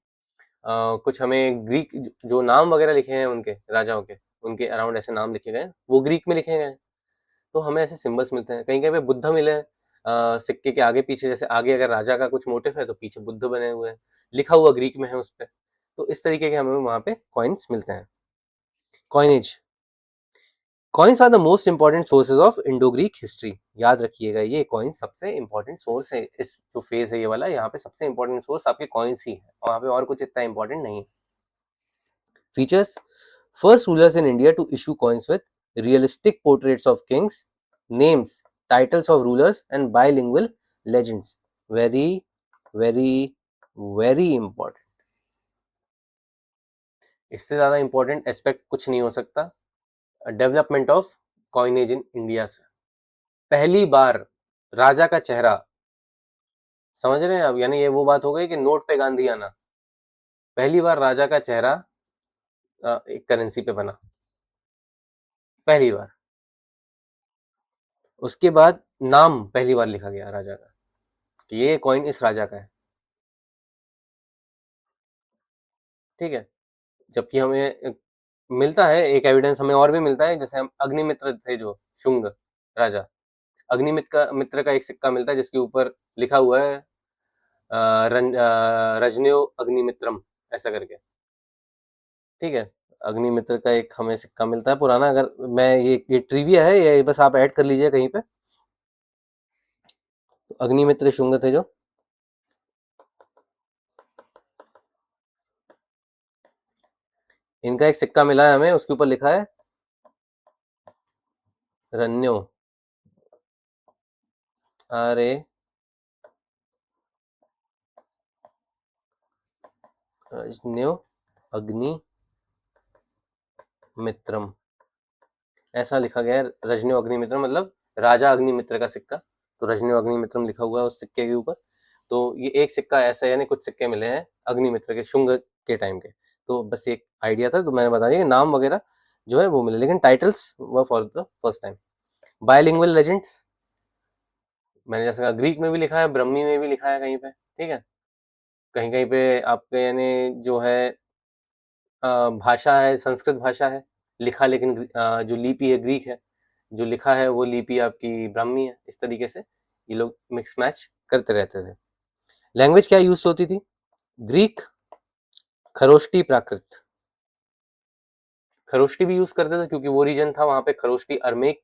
कुछ हमें ग्रीक जो नाम वगैरह लिखे हैं उनके राजाओं के, उनके अराउंड ऐसे नाम लिखे गए, वो ग्रीक में लिखे गए, तो हमें ऐसे सिंबल्स मिलते हैं। कहीं कहीं पे बुद्ध मिले हैं, सिक्के के आगे पीछे, जैसे आगे अगर राजा का कुछ मोटिव है तो पीछे बुद्ध बने हुए हैं, लिखा हुआ ग्रीक में है उस पर। तो इस तरीके के हमें वहाँ पे कॉइन्स मिलते हैं। Coinage, coins are the most important sources of Indo Greek history. याद रखिएगा, ये कॉइन सबसे इंपॉर्टेंट सोर्स है, इस जो फेज है ये वाला, यहाँ पे सबसे इंपॉर्टेंट सोर्स आपके कॉइन्स ही है, वहाँ पे और कुछ इतना इंपॉर्टेंट नहीं है। Features, first rulers in India to issue coins with realistic portraits of kings, names, titles of rulers and bilingual legends. Very, very, very important. इससे ज़्यादा important एस्पेक्ट कुछ नहीं हो सकता development of coinage in India से। पहली बार राजा का चेहरा, समझ रहे हैं अब, यानी ये वो बात हो गई कि नोट पे गांधी आना, पहली बार राजा का चेहरा एक करेंसी पे बना, पहली बार। उसके बाद नाम पहली बार लिखा गया राजा का, कि ये कॉइन इस राजा का है, ठीक है। जबकि हमें मिलता है एक एविडेंस, हमें और भी मिलता है, जैसे हम अग्निमित्र थे जो शुंग राजा, मित्र का एक सिक्का मिलता है जिसके ऊपर लिखा हुआ है रजन्यो अग्निमित्रम, ऐसा करके, ठीक है। अग्निमित्र का एक हमें सिक्का मिलता है पुराना, अगर मैं ये ट्रिविया है, ये बस आप ऐड कर लीजिए कहीं पे। तो अग्निमित्र शुंग थे जो, इनका एक सिक्का मिला है हमें, उसके ऊपर लिखा है रन्यो, अरे रजन्यो अग्नि मित्रम, ऐसा लिखा गया है। रजन्यो अग्निमित्रम मतलब राजा अग्निमित्र का सिक्का, तो रजन्यो अग्निमित्रम लिखा हुआ है उस सिक्के के ऊपर। तो ये एक सिक्का ऐसा है, यानी कुछ सिक्के मिले हैं अग्निमित्र के, शुंग के टाइम के। तो बस एक आइडिया था, तो मैंने बता दिया कि नाम वगैरह जो है वो मिले, लेकिन टाइटल्स वो for the first time. Bilingual legends, मैंने जैसे कहा ग्रीक में भी लिखा है, ब्रह्मी में भी लिखा है कहीं पे, ठीक है। कहीं कहीं पे आपके यानी जो है भाषा है संस्कृत भाषा है, लिखा लेकिन जो लिपि है ग्रीक है, जो लिखा है वो लिपि आपकी ब्राह्मी है। इस तरीके से ये लोग मिक्स मैच करते रहते थे। लैंग्वेज क्या यूज होती थी? ग्रीक, खरोष्टी, प्राकृत। खरोष्टी भी यूज करते थे क्योंकि वो रीजन था वहाँ पे खरोष्टी, अरमेक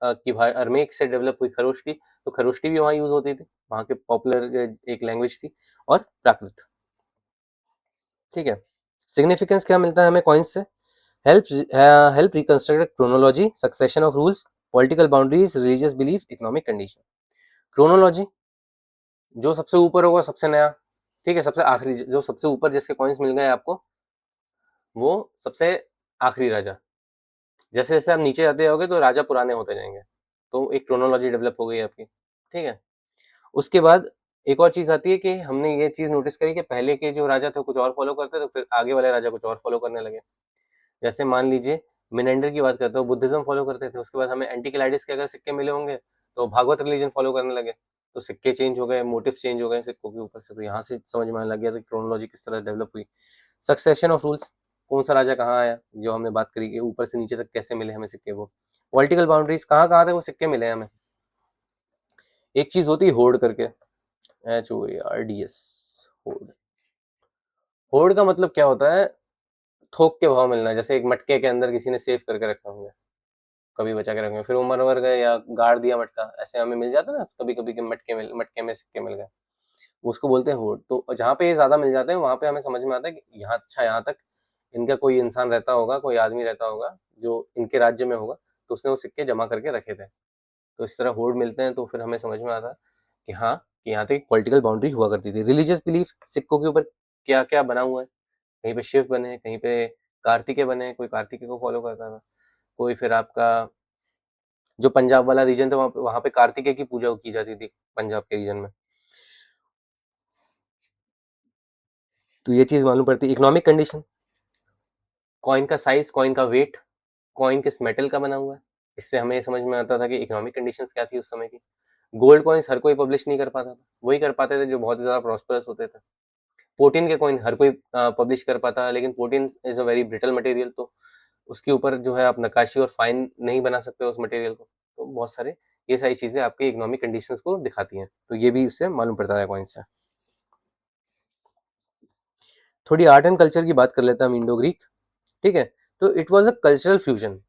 की अरमेक से डेवलप हुई खरोष्टी, तो खरोष्टी भी वहाँ यूज होती थी, वहाँ के पॉपुलर एक लैंग्वेज थी। और प्राकृत, ठीक है। सिग्निफिकेंस क्या मिलता है हमें कॉइन्स से? help reconstruct chronology, succession of rules, political boundaries, religious belief, economic condition. Chronology, जो सबसे ऊपर होगा सबसे नया, ठीक है, सबसे आखिरी, जो सबसे ऊपर जिसके कॉइन्स मिल गए आपको वो सबसे आखिरी राजा। जैसे जैसे आप नीचे जाते जाओगे तो राजा पुराने होते जाएंगे, तो एक क्रोनोलॉजी डेवलप हो गई आपकी, ठीक है। उसके बाद एक और चीज आती है कि हमने ये चीज नोटिस करी कि पहले के जो राजा थे कुछ और फॉलो करते थे, फिर आगे वाले राजा कुछ और फॉलो करने लगे। जैसे मान लीजिए मिनेंडर की बात करते हो, बुद्धिज्म फॉलो करते थे, उसके बाद हमें एंटीक्लाइडिस के अगर सिक्के मिले होंगे तो भागवत रिलीजन फॉलो करने लगे, तो सिक्के चेंज हो गए, मोटिव चेंज हो गए सिक्कों के ऊपर से, तो यहाँ से समझ में आने लग गया कि क्रोनोलॉजी किस तरह डेवलप हुई। सक्सेशन ऑफ रूल्स, कौन सा राजा कहाँ आया, जो हमने बात करी कि ऊपर से नीचे तक कैसे मिले हमें सिक्के वो। पॉलिटिकल बाउंड्रीज, कहाँ कहाँ तक वो सिक्के मिले हमें। एक चीज होती है होड़ करके, HOARDS, होड़। होड़ का मतलब क्या होता है, थोक के भाव मिलना है। जैसे एक मटके के अंदर किसी ने सेव करके रखे होंगे, कभी बचा के रखेंगे, फिर वो मर मर गए या गाड़ दिया मटका, ऐसे हमें मिल जाता है ना कभी कभी के मटके में सिक्के मिल गए, उसको बोलते हैं होड़। तो जहाँ पे ये ज्यादा मिल जाते हैं वहां पे हमें समझ में आता है कि यहाँ, अच्छा यहाँ तक इनका कोई इंसान रहता होगा, कोई आदमी रहता होगा जो इनके राज्य में होगा, तो उसने वो सिक्के जमा करके रखे थे। तो इस तरह होड़ मिलते हैं, तो फिर हमें समझ में आता है कि हाँ, कि यहाँ तक एक पॉलिटिकल बाउंड्री हुआ करती थी। रिलीजियस बिलीफ, सिक्कों के ऊपर क्या क्या बना हुआ है, कहीं पे शिव बने हैं, कहीं पे कार्तिकेय बने हैं, कोई कार्तिकेय को फॉलो करता था, कोई फिर आपका जो पंजाब वाला रीजन था वहाँ पे कार्तिकेय की पूजा की जाती थी पंजाब के रीजन में। तो ये चीज मालूम पड़ती है। इकोनॉमिक कंडीशन, कॉइन का साइज, कॉइन का वेट, कॉइन किस मेटल का बना हुआ है, इससे हमें समझ में आता था कि इकोनॉमिक कंडीशंस क्या थी उस समय की। गोल्ड कॉइन्स हर कोई पब्लिश नहीं कर पाता था, वही कर पाते थे जो बहुत ज्यादा प्रॉस्परस होते थे। पोर्टिन के कॉइन हर कोई पब्लिश कर पाता है, लेकिन potin is a very brittle material, तो उसके ऊपर जो है आप नक्काशी और फाइन नहीं बना सकते उस मटेरियल को। तो बहुत सारे ये सारी चीजें आपके इकोनॉमिक कंडीशंस को दिखाती हैं, तो ये भी इससे मालूम पड़ता है कॉइन्स से। थोड़ी आर्ट एंड कल्चर की बात कर लेते हैं हम, इंडो ग्रीक, ठीक है। तो it was a cultural fusion,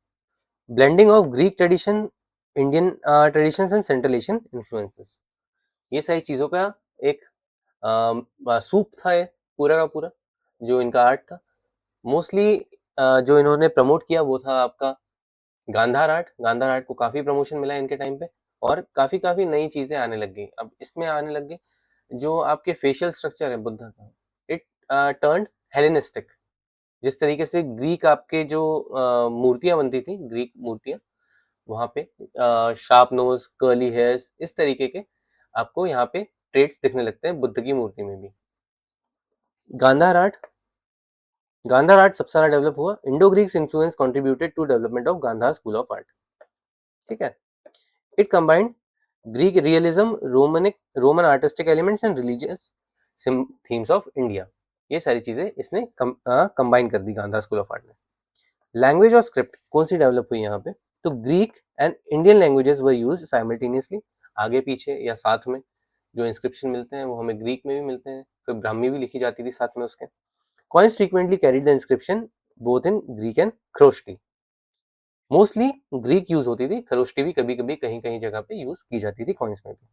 blending of Greek tradition, Indian traditions and central Asian influences. ये सारी चीज़ों का एक सूप था ये पूरा का पूरा, जो इनका आर्ट था। मोस्टली जो इन्होंने प्रमोट किया वो था आपका गांधार आर्ट। गांधार आर्ट को काफ़ी प्रमोशन मिला इनके टाइम पे, और काफ़ी काफ़ी नई चीज़ें आने लग गई। अब इसमें आने लग गई जो आपके फेशियल स्ट्रक्चर है बुद्धा का, इट टर्न्ड हेलेनिस्टिक। जिस तरीके से ग्रीक आपके जो मूर्तियां बनती थी, ग्रीक मूर्तियां, वहाँ पे शार्प नोज, कर्ली हेयर्स, इस तरीके के आपको यहाँ पे ट्रेट्स दिखने लगते हैं बुद्ध की मूर्ति में भी। गांधार आर्ट, गांधार आर्ट सबसे ज्यादा डेवलप हुआ। Indo Greeks influence contributed to development of Gandhara school of art, ठीक है। It combined Greek realism, Roman artistic elements and religious themes of India. ये सारी चीजें इसने कंबाइन कर दी गांधार स्कूल ऑफ आर्ट ने। लैंग्वेज और स्क्रिप्ट कौन सी डेवलप हुई यहाँ पे, तो Greek and Indian languages were used simultaneously, आगे पीछे या साथ में। जो इंस्क्रिप्शन मिलते हैं वो हमें ग्रीक में भी मिलते हैं, फिर ब्राह्मी भी लिखी जाती थी साथ में उसके। Coins frequently carried the inscription both in Greek and Kharosthi. Mostly Greek use होती थी, खरोष्टी भी कभी कभी कहीं कहीं जगह पे यूज की जाती थी कॉइन्स में भी।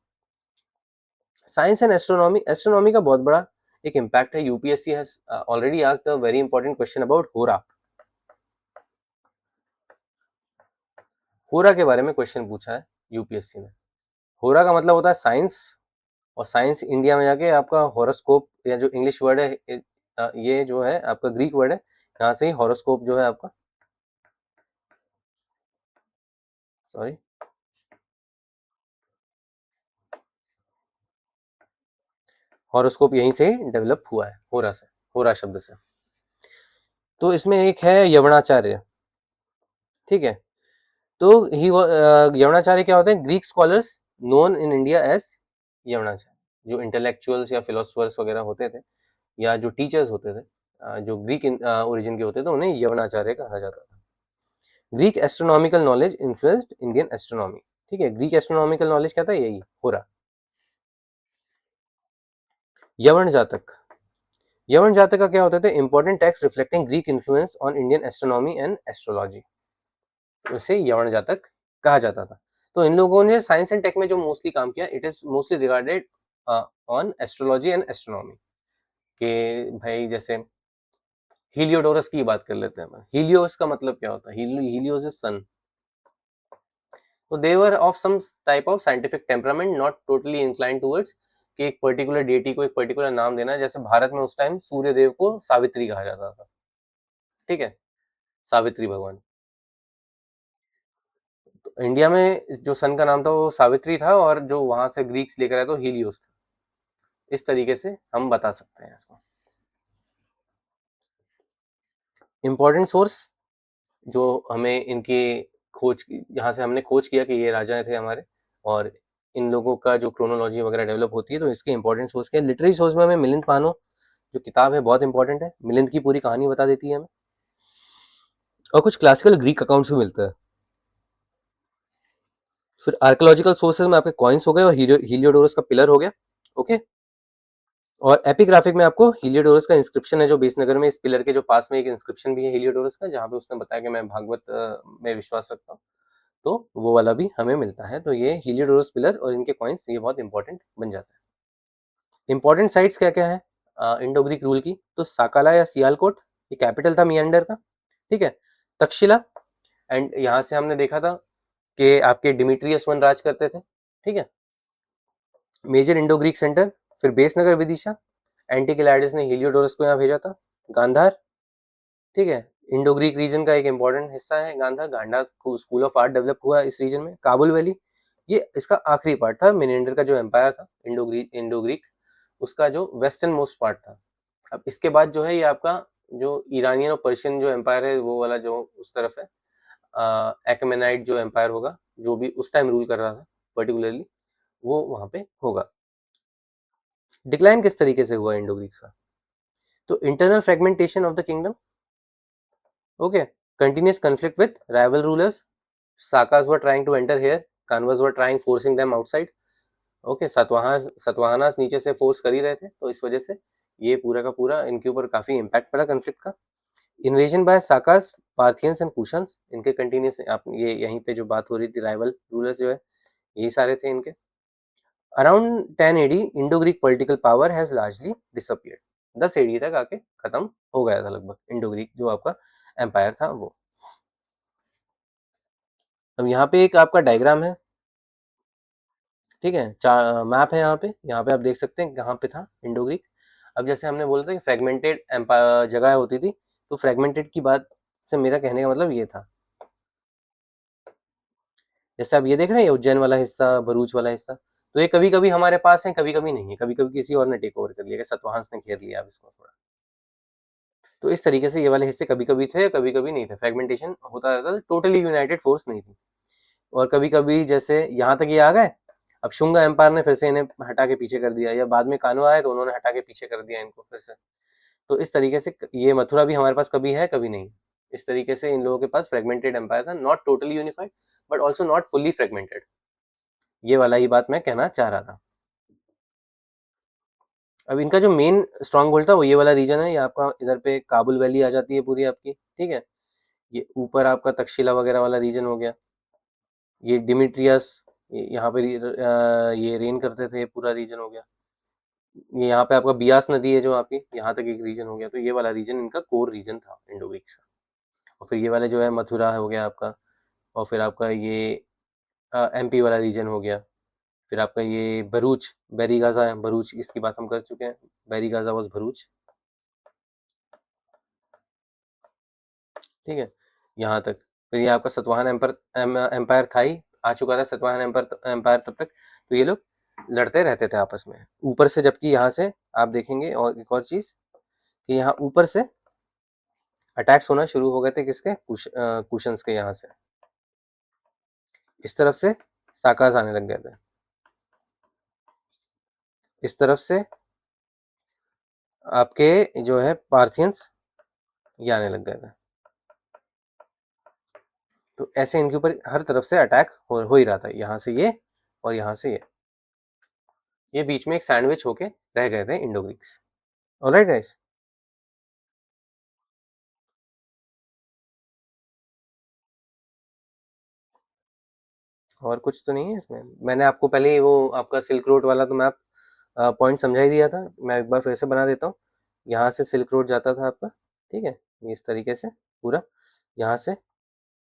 साइंस एंड एस्ट्रोनॉमी, एस्ट्रोनॉमी का बहुत बड़ा एक इम्पैक्ट है। UPSC has already asked a very important question about होरा। होरा के बारे में क्वेश्चन पूछा है यूपीएससी ने। होरा का मतलब होता है साइंस, और साइंस इंडिया में जाके आपका हॉरोस्कोप, या जो इंग्लिश वर्ड है ये जो है आपका ग्रीक वर्ड है, यहाँ से ही हॉरोस्कोप जो है आपका, सॉरी, हॉरोस्कोप यहीं से डेवलप हुआ है, होरा से, होरा शब्द से। तो इसमें एक है यवनाचार्य, ठीक है। तो ही यवनाचार्य क्या होते हैं, Greek scholars known in India as Yavanacharya. जो इंटेलेक्चुअल्स या फिलोसफर्स वगैरह होते थे, या जो टीचर्स होते थे जो ग्रीक ओरिजिन के होते थे, उन्हें यवनाचार्य कहा जाता था। Greek astronomical knowledge influenced Indian astronomy, ठीक है। ग्रीक एस्ट्रोनॉमिकल नॉलेज क्या था, यही हो रहा। यवन जातक, यवन जातक का क्या होता था, important text reflecting Greek influence on Indian astronomy and astrology, उसे यवन जातक कहा जाता था। तो इन लोगों ने साइंस एंड टेक में जो मोस्टली काम किया, it is mostly regarded on astrology and astronomy, के भाई जैसे हीलियोडोरस की बात कर लेते हैं। हीलियोस का मतलब क्या होता है? Helios is sun. तो they were of some type of scientific temperament, not totally incline towards कि एक पर्टिकुलर डेटी को एक पर्टिकुलर नाम देना है। जैसे भारत में उस टाइम सूर्य देव को सावित्री कहा जाता था, ठीक है, सावित्री भगवान। तो इंडिया में जो सन का नाम था वो सावित्री था, और जो वहां से ग्रीक्स लेकर आए तो हीलियोस था। इस तरीके से हम बता सकते हैं इसको। इम्पोर्टेंट सोर्स जो हमें इनकी खोज, यहाँ से हमने खोज किया कि ये राजा थे हमारे, और इन लोगों का जो क्रोनोलॉजी वगैरह डेवलप होती है, तो इसके इंपॉर्टेंट सोर्स के लिटरेरी सोर्स में हमें मिलिंद पानो जो किताब है बहुत इंपॉर्टेंट है। मिलिंद की पूरी कहानी बता देती है हमें, और कुछ क्लासिकल ग्रीक अकाउंट्स भी मिलता है। फिर आर्कोलॉजिकल सोर्सेज में आपके कॉइन्स हो गए, और हीलियोडोरस का पिलर हो गया, ओके। और एपिग्राफिक में आपको हीलियोडोरस का इंस्क्रिप्शन है, जो बेसनगर में इस पिलर के जो पास में एक इंस्क्रिप्शन भी है हीलियोडोरस का, जहाँ पे उसने बताया कि मैं भागवत में विश्वास रखता हूँ, तो वो वाला भी हमें मिलता है। तो ये हीलियोडोरस पिलर और इनके कॉइन्स ये बहुत इंपॉर्टेंट बन जाता है। इंपॉर्टेंट साइट्स क्या क्या है इंडो ग्रीक रूल की? तो साकाला या सियालकोट, ये कैपिटल था मियंडर का, ठीक है। तक्षशिला, एंड यहाँ से हमने देखा था कि आपके डिमिट्रियस वन राज करते थे, ठीक है। मेजर इंडो ग्रीक सेंटर, फिर बेसनगर विदिशा, एंटिकिलाइडिस ने हीलियोडोरस को यहाँ भेजा था। गांधार, ठीक है, इंडो ग्रीक रीजन का एक इंपॉर्टेंट हिस्सा है Gandhara. Gandhara school of art develop हुआ इस रीजन में। काबुल वैली, ये इसका आखिरी पार्ट था मिनेंडर का जो एम्पायर था इंडो ग्रीक, उसका जो वेस्टर्न मोस्ट पार्ट था। अब इसके बाद जो है ये आपका जो ईरानियन और पर्शियन जो एम्पायर है वो वाला जो उस तरफ है, एक्मेनाइट जो एम्पायर होगा, जो भी उस टाइम रूल कर रहा था पर्टिकुलरली, वो वहां पे होगा। डिक्लाइन किस तरीके से हुआ इंडो ग्रीक का? तो internal fragmentation of the kingdom, okay, continuous conflict with rival rulers, Sakas were trying to enter here, Kanvas were trying forcing them outside, okay. Satavahanas नीचे से फोर्स कर ही रहे थे, तो इस वजह से ये पूरा का पूरा इनके ऊपर काफी इम्पैक्ट पड़ा कॉन्फ्लिक्ट का। Invasion by Sakas, Parthians and Kushans, इनके कंटिन्यूस ये यहीं पे जो बात हो रही थी राइवल रूलर्स जो है यही सारे थे इनके। Around 10 AD Indo Greek political power has largely disappeared. 10 AD तक आके खत्म हो गया था लगभग इंडो ग्रीक जो आपका एम्पायर था वो। अब यहाँ पे एक आपका डायग्राम है, ठीक है, मैप है यहाँ पे आप देख सकते हैं कहाँ पे था इंडो ग्रीक। अब जैसे हमने बोला था कि फ्रेगमेंटेड एम्पायर जगह होती थी, तो फ्रेगमेंटेड की बात से मेरा कहने का मतलब ये था, जैसे आप ये देख रहे हैं उज्जैन वाला हिस्सा, भरूच वाला हिस्सा, तो ये कभी कभी हमारे पास है, कभी कभी नहीं है, कभी कभी किसी और ने टेक ओवर कर लिया, सतवाहन ने घेर लिया अब इसको थोड़ा। तो इस तरीके से ये वाले हिस्से कभी कभी थे, कभी कभी नहीं थे, फ्रेगमेंटेशन होता रहता था, टोटली यूनाइटेड फोर्स नहीं थी। और कभी कभी जैसे यहाँ तक ये आ गए, अब शुंगा एम्पायर ने फिर से इन्हें हटा के पीछे कर दिया, या बाद में कान्वा आए तो उन्होंने हटा के पीछे कर दिया इनको फिर से। तो इस तरीके से ये मथुरा भी हमारे पास कभी है कभी नहीं। इस तरीके से इन लोगों के पास फ्रेगमेंटेड एम्पायर था, not totally unified but also not fully fragmented. ये वाला ही बात मैं कहना चाह रहा था। अब इनका जो मेन स्ट्रॉन्ग होल्ड था वो ये वाला रीजन है, ये आपका इधर पे काबुल वैली आ जाती है पूरी आपकी, ठीक है। ये ऊपर आपका तक्षशिला वगैरह वाला रीजन हो गया, ये डिमिट्रियस यहाँ पे ये रेन करते थे, पूरा रीजन हो गया। ये यहाँ पे आपका बियास नदी है जो आपकी, यहाँ तक एक रीजन हो गया। तो ये वाला रीजन इनका कोर रीजन था इंडो ग्रीक का। और फिर ये वाले जो है मथुरा हो गया आपका, और फिर आपका ये एमपी वाला रीजन हो गया। फिर आपका ये भरूच, बैरी गाजा है भरूच, इसकी बात हम कर चुके हैं, बैरी गाजा वॉज भरूच, ठीक है, यहाँ तक। फिर ये आपका सतवाहन एम्पायर था ही, आ चुका था सतवाहन एम्पायर तब तक। तो ये लोग लड़ते रहते थे आपस में ऊपर से, जबकि यहाँ से आप देखेंगे और एक और चीज कि यहाँ ऊपर से अटैक्स होना शुरू हो गए थे किसके, कुशन्स के। यहाँ से इस तरफ से साकाज आने लग गए थे, इस तरफ से आपके जो है पार्थियंस ये आने लग गए थे। तो ऐसे इनके ऊपर हर तरफ से अटैक हो ही रहा था, यहाँ से ये और यहाँ से ये बीच में एक सैंडविच होके रह गए थे इंडो ग्रीक्स। ऑलराइट गाइस, और कुछ तो नहीं है इसमें? मैंने आपको पहले ही वो आपका सिल्क रोड वाला तो मैप पॉइंट समझा ही दिया था, मैं एक बार फिर से बना देता हूँ। यहाँ से सिल्क रोड जाता था आपका, ठीक है, इस तरीके से पूरा, यहाँ से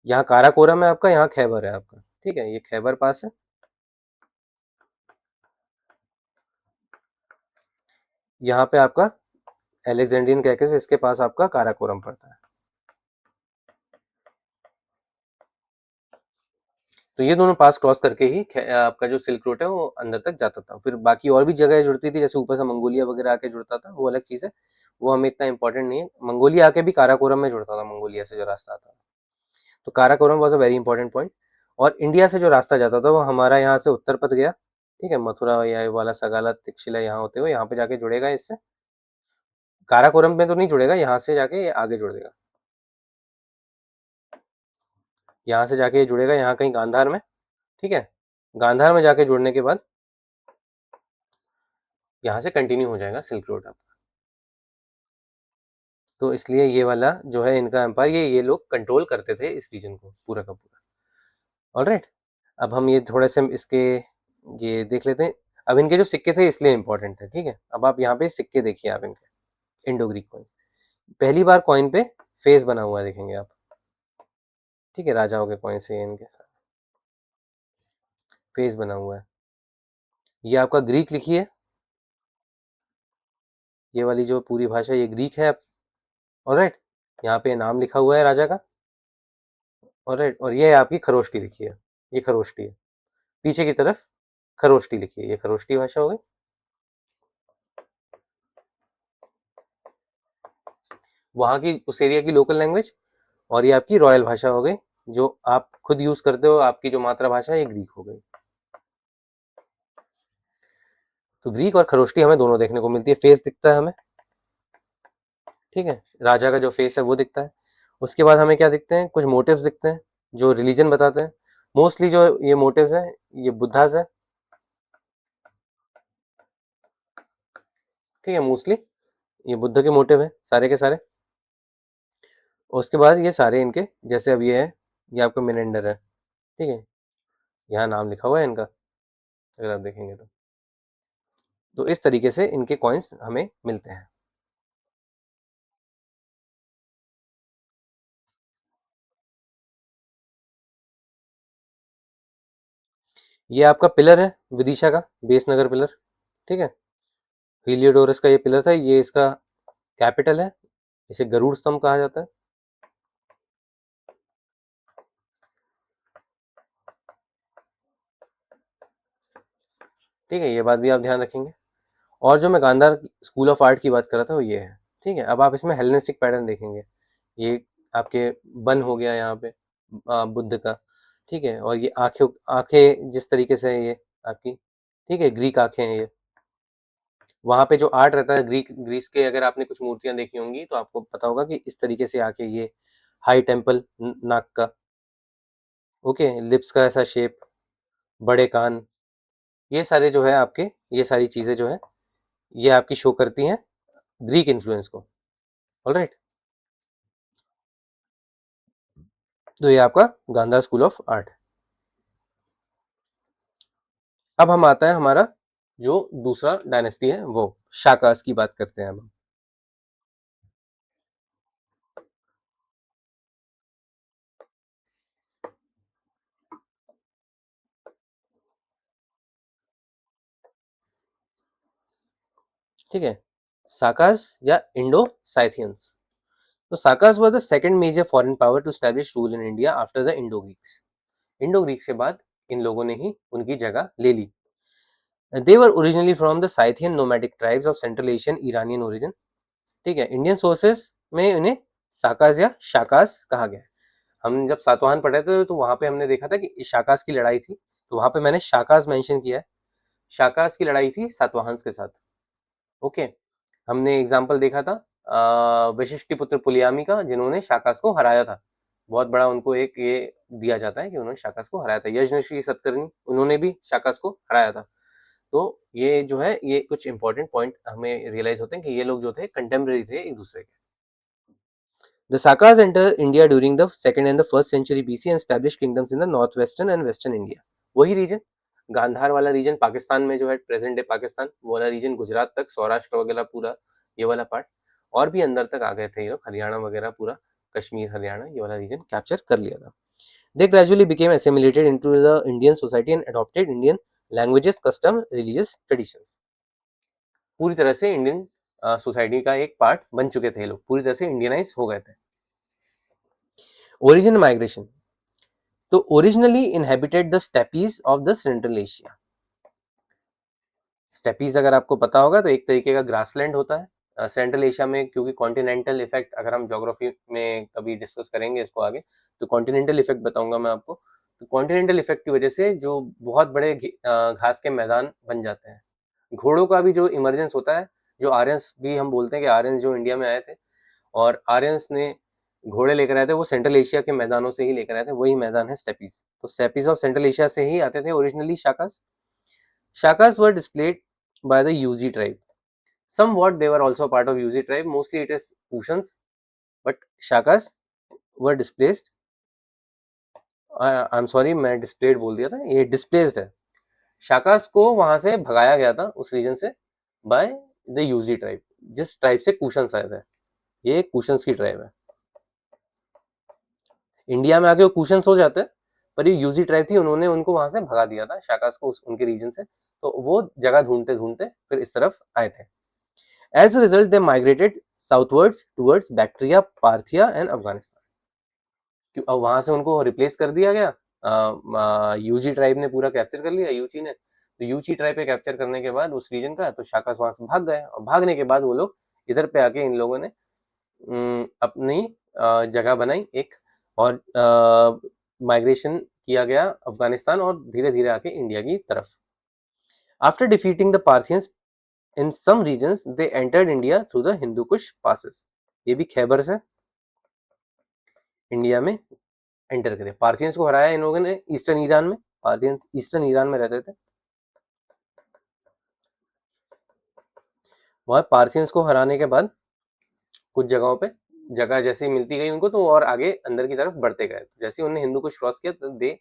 यहाँ काराकोरम है आपका, यहाँ खैबर है आपका, ठीक है, ये खैबर पास है। यहाँ पे आपका एलेक्जेंड्रियन कैकेस, इसके पास आपका काराकोरम पड़ता है। तो ये दोनों पास क्रॉस करके ही आपका जो सिल्क रूट है वो अंदर तक जाता था। फिर बाकी और भी जगह जुड़ती थी, जैसे ऊपर से मंगोलिया वगैरह आके जुड़ता था, वो अलग चीज़ है, वो हमें इतना इंपॉर्टेंट नहीं है। मंगोलिया आके भी काराकोरम में जुड़ता था, मंगोलिया से जो रास्ता आता था, तो Karakoram was a very important point. और इंडिया से जो रास्ता जाता था वो हमारा यहाँ से उत्तर पथ गया, ठीक है, मथुरा या वाला सगाला तिक्षिला यहाँ होते हुए यहाँ पे जाके जुड़ेगा इससे। काराकोरम में तो नहीं जुड़ेगा, यहाँ से जाके ये आगे जुड़ेगा, यहाँ से जाके ये जुड़ेगा यहाँ कहीं गांधार में, ठीक है। गांधार में जाके जुड़ने के बाद यहाँ से कंटिन्यू हो जाएगा सिल्क रोड आपका। तो इसलिए ये वाला जो है इनका एम्पायर, ये लोग कंट्रोल करते थे इस रीजन को पूरा का पूरा। ऑलराइट, अब हम ये थोड़े से इसके ये देख लेते हैं। अब इनके जो सिक्के थे इसलिए इंपॉर्टेंट थे, ठीक है। अब आप यहाँ पे सिक्के देखिए, आप इनके इंडो ग्रीक कॉइन, पहली बार कॉइन पे फेस बना हुआ है, देखेंगे आप, ठीक है, राजाओं के कॉइन से इनके साथ फेस बना हुआ है। ये आपका ग्रीक लिखी है, ये वाली जो पूरी भाषा ये ग्रीक है। ऑलराइट, यहाँ पे नाम लिखा हुआ है राजा का। ऑलराइट, और ये आपकी खरोष्टी लिखी है, ये खरोष्टी है, पीछे की तरफ खरोष्टी लिखी है, ये खरोष्टी भाषा हो गई। वहाँ की उस एरिया की लोकल लैंग्वेज, और ये आपकी रॉयल भाषा हो गई, जो आप खुद यूज करते हो, आपकी जो मातृभाषा है ये ग्रीक हो गई। तो ग्रीक और खरोष्टी हमें दोनों देखने को मिलती है। फेस दिखता है हमें, ठीक है, राजा का जो फेस है वो दिखता है। उसके बाद हमें क्या दिखते हैं, कुछ मोटिव्स दिखते हैं जो रिलीजन बताते हैं। मोस्टली जो ये मोटिव्स हैं ये बुद्धास है, ठीक है, मोस्टली ये बुद्ध के मोटिव है सारे के सारे। उसके बाद ये सारे इनके, जैसे अब ये है, ये आपका मिनेंडर है, ठीक है, यहाँ नाम लिखा हुआ है इनका, अगर आप देखेंगे तो इस तरीके से इनके कॉइन्स हमें मिलते हैं। ये आपका पिलर है विदिशा का, बेसनगर पिलर, ठीक है, हीलियोडोरस का ये पिलर था, ये इसका कैपिटल है, इसे गरुड़ स्तंभ कहा जाता है। ठीक है, ये बात भी आप ध्यान रखेंगे। और जो मैं गांधार स्कूल ऑफ आर्ट की बात कर रहा था वो ये है, ठीक है। अब आप इसमें हेलेनिस्टिक पैटर्न देखेंगे, ये आपके बन हो गया यहाँ पे बुद्ध का, ठीक है, और ये आंखें आंखें जिस तरीके से है ये आपकी, ठीक है, ग्रीक आंखें हैं ये। वहाँ पे जो आर्ट रहता है ग्रीस के, अगर आपने कुछ मूर्तियां देखी होंगी तो आपको पता होगा कि इस तरीके से आंखें, ये हाई टेम्पल नाक का, ओके, लिप्स का ऐसा शेप, बड़े कान, ये सारे जो है आपके, ये सारी चीजें जो है ये आपकी शो करती हैं ग्रीक इन्फ्लुएंस को। ऑलराइट, तो ये आपका गांधार स्कूल ऑफ आर्ट। अब हम आता है हमारा जो दूसरा डायनेस्टी है वो शाकास की बात करते हैं अब हम। ठीक है, साकास या इंडो साइथियंस। तो Sakas were the second major foreign power to establish rule in India after the Indo Greeks. Indo Greek से बाद इन लोगों ने ही उनकी जगह ले ली। They were originally from the Scythian nomadic tribes of central Asian Iranian origin. ठीक है, इंडियन सोर्सेस में इन्हें साकास या शाकास कहा गया है। हम जब सातवाहन पढ़े थे तो वहां पे हमने देखा था कि शाकास की लड़ाई थी, तो वहां पे मैंने शाकास मेंशन किया है। शाकास की लड़ाई थी सातवाहन के साथ। ओके, हमने एग्जाम्पल देखा था वशिष्ठिपुत्र पुलियामी का, जिन्होंने शाकास को हराया था। बहुत बड़ा उनको एक ये दिया जाता है कि उन्होंने शाकास को हराया था। यज्ञश्री सतकर्णी, उन्होंने भी शाकास को हराया था। तो ये जो है ये कुछ इंपॉर्टेंट पॉइंट हमें रियलाइज होते हैं कि ये लोग जो थे कंटेम्प्रेरी थे एक दूसरे के। The Sakas entered India during the second and the first century BC and established kingdoms in the northwestern and western India. वही रीजन, गांधार वाला रीजन पाकिस्तान में जो है, प्रेजेंट डे पाकिस्तान, वो वाला रीजन, गुजरात तक, सौराष्ट्र वगैरह पूरा ये वाला पार्ट। और भी अंदर तक आ गए थे ये लोग, हरियाणा वगैरह पूरा कश्मीर हरियाणा ये वाला रीजन कैप्चर कर लिया था। They gradually became assimilated into the Indian society and adopted Indian languages, custom, religious traditions. पूरी तरह से इंडियन सोसाइटी का एक पार्ट बन चुके थे ये लोग, पूरी तरह से इंडियनाइज हो गए थे। ओरिजिन माइग्रेशन, तो originally inhabited the steppes of the Central Asia. Steppes अगर आपको पता होगा तो एक तरीके का ग्रासलैंड होता है सेंट्रल एशिया में, क्योंकि कॉन्टिनेंटल इफेक्ट अगर हम ज्योग्राफी में कभी डिस्कस करेंगे इसको आगे, तो कॉन्टिनेंटल इफेक्ट बताऊंगा मैं आपको। तो कॉन्टिनेंटल इफेक्ट की वजह से जो बहुत बड़े घास के मैदान बन जाते हैं, घोड़ों का भी जो इमरजेंस होता है, जो आर्यंस भी हम बोलते हैं कि आर्यंस जो इंडिया में आए थे और आर्यंस ने घोड़े लेकर आए थे, वो सेंट्रल एशिया के मैदानों से ही लेकर आए थे, वही मैदान है स्टेपीज। तो स्टेपीज ऑफ सेंट्रल एशिया से ही आते थे originally Shakas. Shakas were displayed by the UZ tribe. Somewhat they were also part of UZ tribe. Mostly it is Kushans, but Shakas were displaced. I'm sorry, मैं displayed बोल दिया था, ये displaced है। शाकास को वहां से भगाया गया था उस रीजन से by the UZ tribe, जिस ट्राइब से कुशंस आए थे। ये कुशंस की ट्राइब है। इंडिया में आके वो कुशंस हो जाते हैं, पर ये यूजी ट्राइब थी, उन्होंने उनको वहां से भगा दिया था शाकास को उनके रीजन से। तो वो जगह ढूंढते ढूंढते फिर इस तरफ आए थे। As a result they migrated southwards towards Bactria, Parthia and Afghanistan. अब वहां से उनको रिप्लेस कर दिया गया, यूजी ट्राइब ने पूरा कैप्चर कर लिया यूची ने। तो यूची ट्राइब पे कैप्चर करने के बाद उस रीजन का, तो शाकास वहां से भाग गए, और भागने के बाद वो लोग इधर पे आके इन लोगों ने अपनी जगह बनाई एक, और माइग्रेशन किया गया अफगानिस्तान और धीरे धीरे आके इंडिया की तरफ। After defeating the Parthians in some regions they entered India through the Hindu Kush passes. ये भी खैबर से इंडिया में एंटर करे। पार्थियंस को हराया इन लोगों ने ईस्टर्न ईरान में, पार्थियंस ईस्टर्न ईरान में रहते थे। वहां पार्थियंस को हराने के बाद कुछ जगहों पे जगह जैसे मिलती गई उनको, तो और आगे अंदर की तरफ बढ़ते गए। जैसे उन्होंने हिंदू कुश क्रॉस किया तो they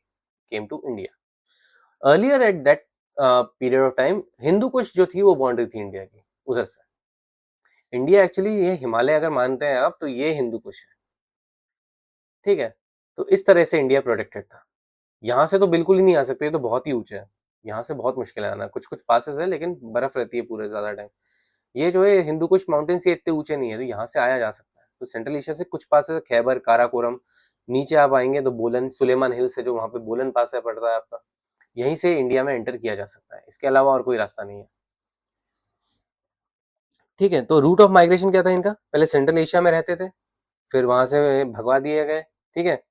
came to India. Earlier at that period of time Hindu Kush जो थी वो बाउंड्री थी इंडिया की उधर से। इंडिया एक्चुअली ये हिमालय अगर मानते हैं आप, तो ये हिंदू कुश है, ठीक है। तो इस तरह से इंडिया प्रोटेक्टेड था। यहाँ से तो बिल्कुल ही नहीं आ सकते, ये तो बहुत ही ऊंचे है, यहाँ से बहुत मुश्किल है आना। कुछ कुछ पासेस है लेकिन बर्फ रहती है पूरे ज्यादा टाइम। ये जो है हिंदू कुश माउंटेन्स ये इतने ऊंचे नहीं है, तो यहाँ से आया जा सकता है। तो सेंट्रल एशिया से कुछ पास है, खैबर, काराकोरम, नीचे आप आएंगे तो बोलन, सुलेमान हिल्स है जो वहाँ पे बोलन पास है पड़ता है आपका, यहीं से इंडिया में एंटर किया जा सकता है। इसके अलावा और कोई रास्ता नहीं है, ठीक है। तो रूट ऑफ माइग्रेशन क्या था इनका? पहले सेंट्रल एशिया में रहते थे, फिर वहां से भगवा दिए गए, ठीक है।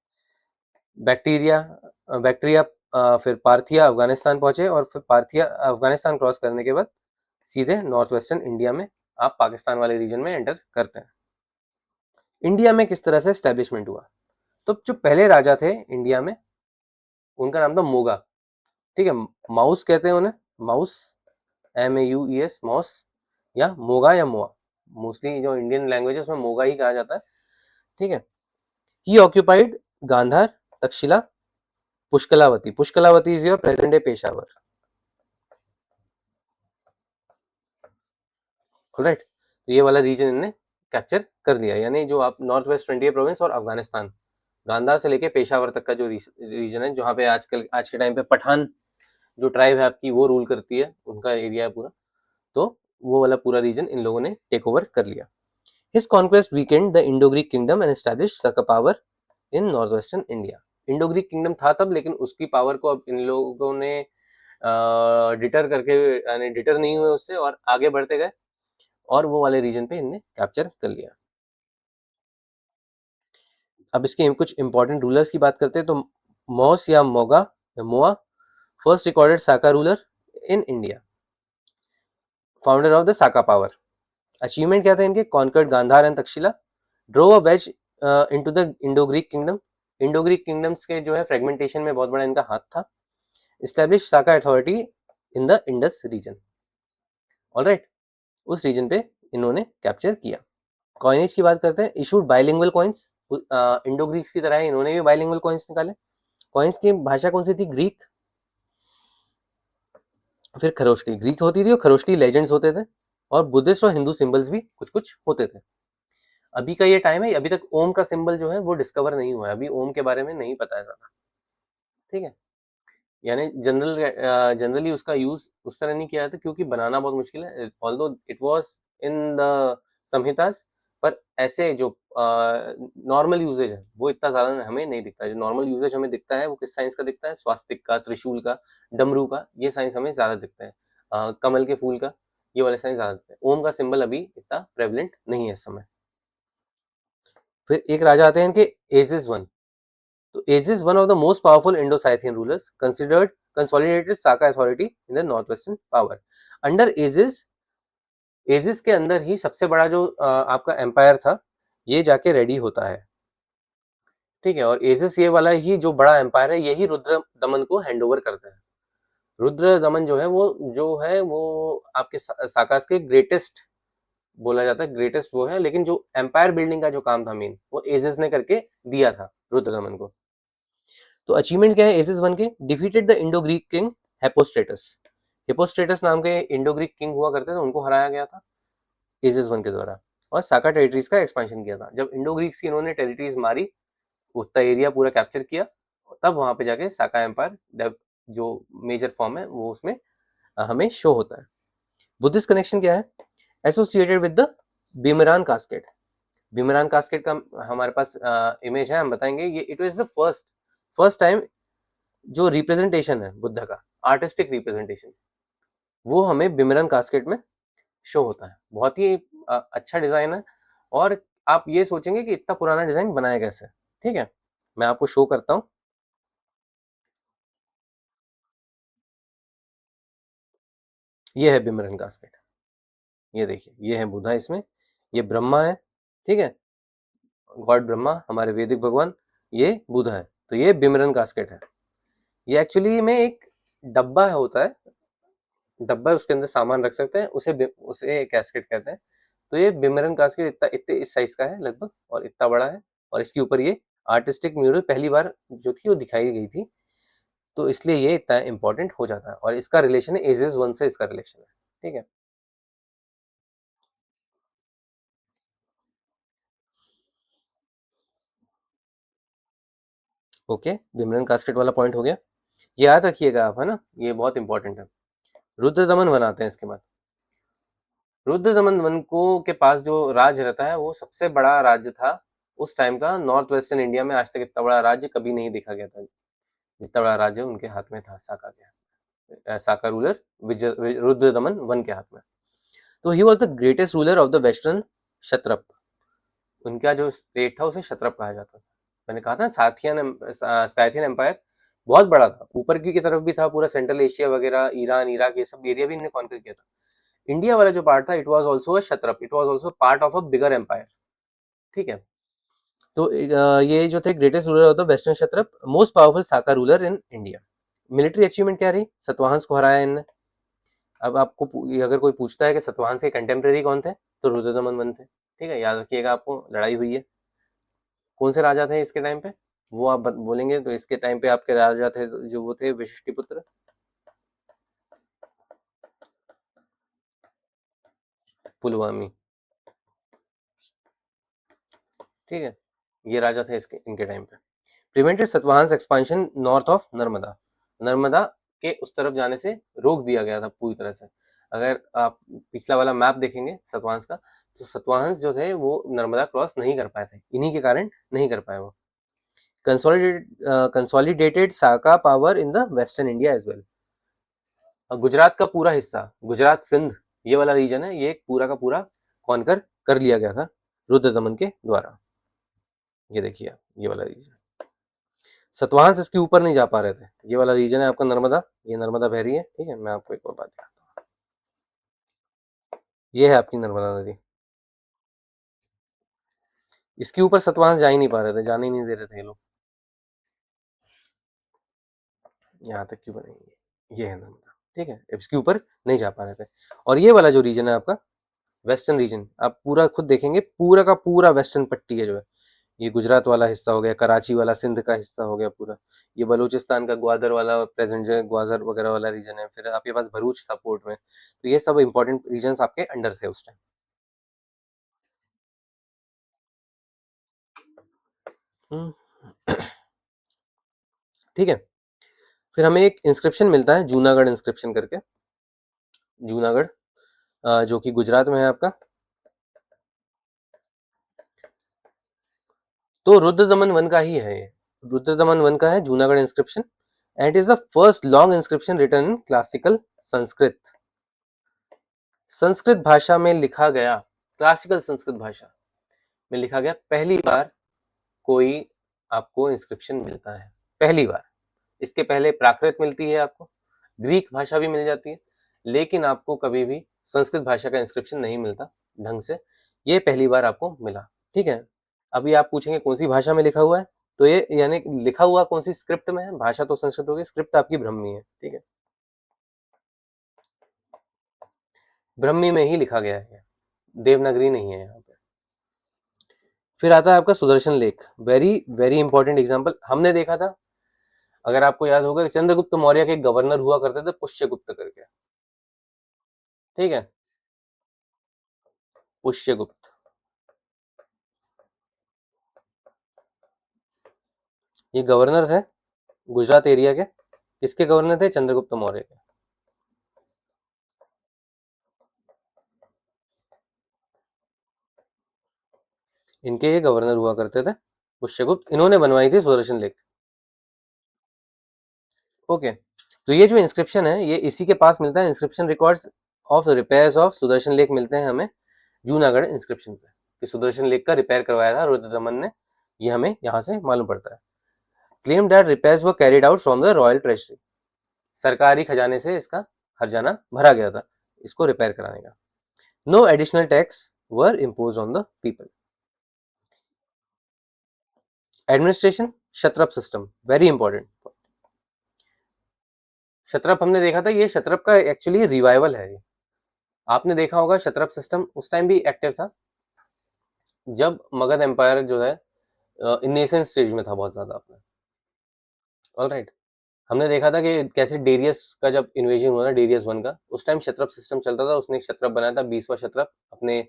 बैक्टीरिया फिर पार्थिया अफगानिस्तान पहुंचे, और फिर पार्थिया अफगानिस्तान क्रॉस करने के बाद सीधे नॉर्थ वेस्टर्न इंडिया में आप पाकिस्तान वाले रीजन में एंटर करते हैं। इंडिया में किस तरह से एस्टेब्लिशमेंट हुआ? तो जो पहले राजा थे इंडिया में, उनका नाम था मोगा, ठीक है। माउस कहते हैं उन्हें, माउस, MAUES, माउस, या मोगा या मोआ। मोस्टली जो इंडियन लैंग्वेज है उसमें मोगा ही कहा जाता है, ठीक है। He occupied Gandhara, Takshashila, Pushkalavati. Pushkalavati is your present day Peshawar, right. तो ये वाला रीजन इन्होंने कैप्चर कर लिया, यानी जो आप नॉर्थ वेस्ट फ्रंटियर प्रोविंस और अफगानिस्तान, गांधार से लेके पेशावर तक का जो रीजन है, जहाँ पे आजकल आज के टाइम पे पठान जो ट्राइब है आपकी वो रूल करती है, उनका एरिया है पूरा, तो वो वाला पूरा रीजन इन लोगों ने टेक ओवर कर लिया। His conquest weakened the Indo Greek kingdom and established Saka power in north western India. Indo Greek kingdom था तब, लेकिन उसकी पावर को अब इन लोगों ने डिटर करके, यानी डिटर नहीं हुए उससे और आगे बढ़ते गए, और वो वाले रीजन पे इनने कैप्चर कर लिया। अब इसके कुछ इंपॉर्टेंट रूलर्स की बात करते हैं, तो मौस या मोगा या Moa, first recorded Saka ruler in India, founder of the Saka power. Achievement क्या था इनके? Conquered Gandhara and Takshashila, drew a wedge into the Indo Greek kingdom. Indo Greek kingdoms के जो है फ्रेगमेंटेशन में बहुत बड़ा इनका हाथ था। Establish Saka authority in the Indus region, alright. उस रीजन पे इन्होंने कैप्चर किया। कॉइनेज की बात करते हैं, issued bilingual coins, Indo Greeks की तरह है, इन्होंने भी बाइलिंगुअल कॉइन्स निकाले। कॉइन्स की भाषा कौन सी थी? ग्रीक, फिर खरोष्टी। ग्रीक होती थी और खरोष्टी लेजेंड्स होते थे, और बुद्धिस्ट और हिंदू सिंबल्स भी कुछ कुछ होते थे। अभी का ये टाइम है, अभी तक ओम का सिंबल जो है वो डिस्कवर नहीं हुआ है, अभी ओम के बारे में नहीं पता है ज़्यादा, ठीक है? यानी जनरली उसका यूज़ उस तरह नहीं किया जाता क्योंकि बनाना बहुत मुश्किल है, although it was in the Samhitas, पर ऐसे जो नॉर्मल यूसेज है वो इतना ज़्यादा हमें नहीं दिखता है। जो नॉर्मल यूसेज हमें दिखता है वो किस साइंस का दिखता है? स्वास्तिक का, त्रिशूल का, डमरू का, ये साइंस हमें ज़्यादा दिखता है। कमल के फूल का, ये वाले साइंस ज़्यादा दिखते हैं। ओम का सिंबल अभी इतना प्रेवलेंट नहीं है इस समय। फिर एक राजा आते हैं इनके, एजिस वन। तो Aziz, one of the most powerful Indo-Scythian rulers, considered consolidated Saka authority in the northwestern power. Under Aziz के अंदर ही सबसे बड़ा जो आपका एम्पायर था, ये जाके रेडी होता है, ठीक है? और Aziz ये वाला ही जो बड़ा एम्पायर है, यही रुद्र दमन को हैंड ओवर करता है। रुद्र दमन जो है वो आपके साकास के ग्रेटेस्ट बोला जाता है, ग्रेटेस्ट वो है, लेकिन जो एम्पायर बिल्डिंग का जो काम था मेन, वो एजिस ने करके दिया था रुद्र दमन को। तो अचीवमेंट क्या है एसिस वन के? Defeated the Indo Greek king Hippostratus. Hippostratus नाम के इंडो ग्रीक किंग हुआ करते थे, उनको हराया गया था एसिस वन के द्वारा, और साका टेरिटरीज का एक्सपेंशन किया था। जब इंडो ग्रीक्स की इन्होंने टेरिटरीज मारी, उतना एरिया पूरा कैप्चर किया, तब वहां पे जाके साका एम्पायर जो मेजर फॉर्म है वो उसमें हमें शो होता है। बुद्धिस्ट कनेक्शन क्या है? Associated with the Bimaran casket. Bimaran casket का हमारे पास इमेज है, हम बताएंगे। ये it was the first time जो रिप्रेजेंटेशन है बुद्ध का, आर्टिस्टिक रिप्रेजेंटेशन, वो हमें बिमरन कास्केट में शो होता है। बहुत ही अच्छा डिजाइन है, और आप ये सोचेंगे कि इतना पुराना डिजाइन बनाया कैसे, ठीक है? मैं आपको शो करता हूँ। ये है बिमरन कास्केट, ये देखिए, ये है बुद्धा इसमें, ये ब्रह्मा है, ठीक है? गॉड ब्रह्मा, हमारे वैदिक भगवान, ये बुद्धा है। तो ये बिमरन कास्केट है। ये एक्चुअली में एक डब्बा होता है, डब्बा, उसके अंदर सामान रख सकते हैं, उसे कैस्केट कहते हैं। तो ये बिमरन कास्केट इतना इतने इस साइज का है लगभग, और इतना बड़ा है, और इसके ऊपर ये आर्टिस्टिक म्यूरल पहली बार जो थी वो दिखाई गई थी, तो इसलिए ये इतना इंपॉर्टेंट हो जाता है। और इसका रिलेशन है एजिस वन से, इसका रिलेशन है, ठीक है? ओके, बिमरन कास्केट वाला पॉइंट हो गया, ये याद रखिएगा आप, है ना? ये बहुत इंपॉर्टेंट है। रुद्र दमन बनाते हैं इसके बाद। रुद्र दमन वन को के पास जो राज रहता है, वो सबसे बड़ा राज्य था उस टाइम का। नॉर्थ वेस्टर्न इंडिया में आज तक इतना बड़ा राज्य कभी नहीं देखा गया था जितना बड़ा राज्य उनके हाथ में था, साका के हाथ में, साका रूलर रुद्र दमन वन के हाथ में। तो he was the greatest ruler of the western Kshatrapa. उनका जो स्टेट था उसे क्षत्रप कहा जाता था। मैंने कहा था स्काइथियन एम्पायर बहुत बड़ा था, ऊपर की तरफ भी था, पूरा सेंट्रल एशिया वगैरह, ईरान, इराक, ये सब एरिया भी इन्होंने कॉन्कर किया था। इंडिया वाला जो पार्ट था, it was also a Kshatrapa, it was also part of a bigger empire, ठीक है? तो ये जो थे greatest ruler of the western Kshatrapa, most powerful Saka ruler in India. Military achievement क्या रही? सतवाहंस को हराया इनने। अब आपको अगर कोई पूछता है कि सतवाहंस के कंटेम्प्रेरी कौन थे, तो रुद्रदमन वन थे, ठीक है? याद रखिएगा, आपको लड़ाई हुई है। कौन से राजा थे इसके टाइम पे, वो आप बोलेंगे तो इसके टाइम पे आपके राजा थे जो वो थे विशिष्टिपुत्र, पुलवामी, ठीक है? ये राजा थे इसके इनके टाइम पे। Prevented Satavahanas expansion north of Narmada. Narmada के उस तरफ जाने से रोक दिया गया था पूरी तरह से। अगर आप पिछला वाला मैप देखेंगे सतवाहंस का, तो सतवाहंस जो थे वो नर्मदा क्रॉस नहीं कर पाए थे, इन्हीं के कारण नहीं कर पाए वो। Consolidated Saka power in the western India as well. Gujarat का पूरा हिस्सा, गुजरात सिंध, ये वाला रीजन है, ये पूरा का पूरा कॉन्कर कर लिया गया था रुद्र दमन के द्वारा। ये देखिए, ये वाला रीजन, सतवाहन से इसके ऊपर नहीं जा पा रहे थे। ये वाला रीजन है आपका नर्मदा, ये नर्मदा बह रही है, ठीक है? मैं आपको एक और बात बताता हूँ, ये है आपकी नर्मदा नदी, इसके ऊपर सतवाहन जा ही नहीं पा रहे थे, जाने ही नहीं दे रहे थे ये लोग। यहाँ तक क्यों बनेंगे, ये है नर्मदा, ठीक है? इसके ऊपर नहीं जा पा रहे थे। और ये वाला जो रीजन है आपका वेस्टर्न रीजन, आप पूरा खुद देखेंगे, पूरा का पूरा वेस्टर्न पट्टी है जो है, ये गुजरात वाला हिस्सा हो गया, कराची वाला सिंध का हिस्सा हो गया पूरा, ये बलूचिस्तान का ग्वादर वाला प्रेजेंट जो ग्वादर वगैरह वाला रीजन है, फिर आपके पास भरूच था पोर्ट में। तो ये सब इंपॉर्टेंट रीजन्स आपके अंडर थे उस टाइम। ठीक है। फिर हमें एक इंस्क्रिप्शन मिलता है जूनागढ़ इंस्क्रिप्शन करके, जूनागढ़ जो कि गुजरात में है आपका। तो रुद्रदमन वन का ही है ये, रुद्रदमन वन का है Junagadh inscription, and it is the first long inscription written in classical Sanskrit. Sanskrit भाषा में लिखा गया, क्लासिकल संस्कृत भाषा में लिखा गया पहली बार कोई आपको इंस्क्रिप्शन मिलता है, पहली बार। इसके पहले प्राकृत मिलती है आपको, ग्रीक भाषा भी मिल जाती है, लेकिन आपको कभी भी संस्कृत भाषा का इंस्क्रिप्शन नहीं मिलता ढंग से, ये पहली बार आपको मिला। ठीक है। अभी आप पूछेंगे कौन सी भाषा में लिखा हुआ है, तो ये यानी लिखा हुआ कौन सी स्क्रिप्ट में है, भाषा तो संस्कृत होगी, स्क्रिप्ट आपकी ब्रह्मी है। ठीक है, ब्रह्मी में ही लिखा गया है, देवनागरी नहीं है यहाँ पे। फिर आता है आपका सुदर्शन लेख, वेरी वेरी इंपॉर्टेंट एग्जाम्पल। हमने देखा था, अगर आपको याद होगा, चंद्रगुप्त मौर्य के गवर्नर हुआ करते थे पुष्यगुप्त करके। ठीक है, पुष्यगुप्त, ये गवर्नर थे गुजरात एरिया के। किसके गवर्नर थे? चंद्रगुप्त मौर्य के। इनके ये गवर्नर हुआ करते थे पुष्यगुप्त, इन्होंने बनवाई थी सुदर्शन लेख। ओके, तो ये जो इंस्क्रिप्शन है ये इसी के पास मिलता है, inscription records of repairs of Sudarshan लेख मिलते हैं हमें जूनागढ़ इंस्क्रिप्शन पे, कि सुदर्शन लेख का रिपेयर करवाया था रुद्रदमन ने, ये हमें यहाँ से मालूम पड़ता है। Claim that repairs were carried out from the royal treasury, सरकारी खजाने से इसका हर्जाना भरा गया था इसको रिपेयर कराने का। No additional tax were impose on the people. Administration, Kshatrapa system, very important. Kshatrapa हमने देखा था, ये क्षत्रप का एक्चुअली रिवाइवल है। आपने देखा होगा क्षत्रप सिस्टम उस टाइम भी एक्टिव था जब मगध एम्पायर जो है इनेसेंट स्टेज में था बहुत ज्यादा अपना। ऑलराइट, हमने देखा था कि कैसे डेरियस का जब इन्वेजन हुआ था, डेरियस वन का, उस टाइम क्षत्रप सिस्टम चलता था। उसने एक क्षत्रप बनाया था, 20वां क्षत्रप अपने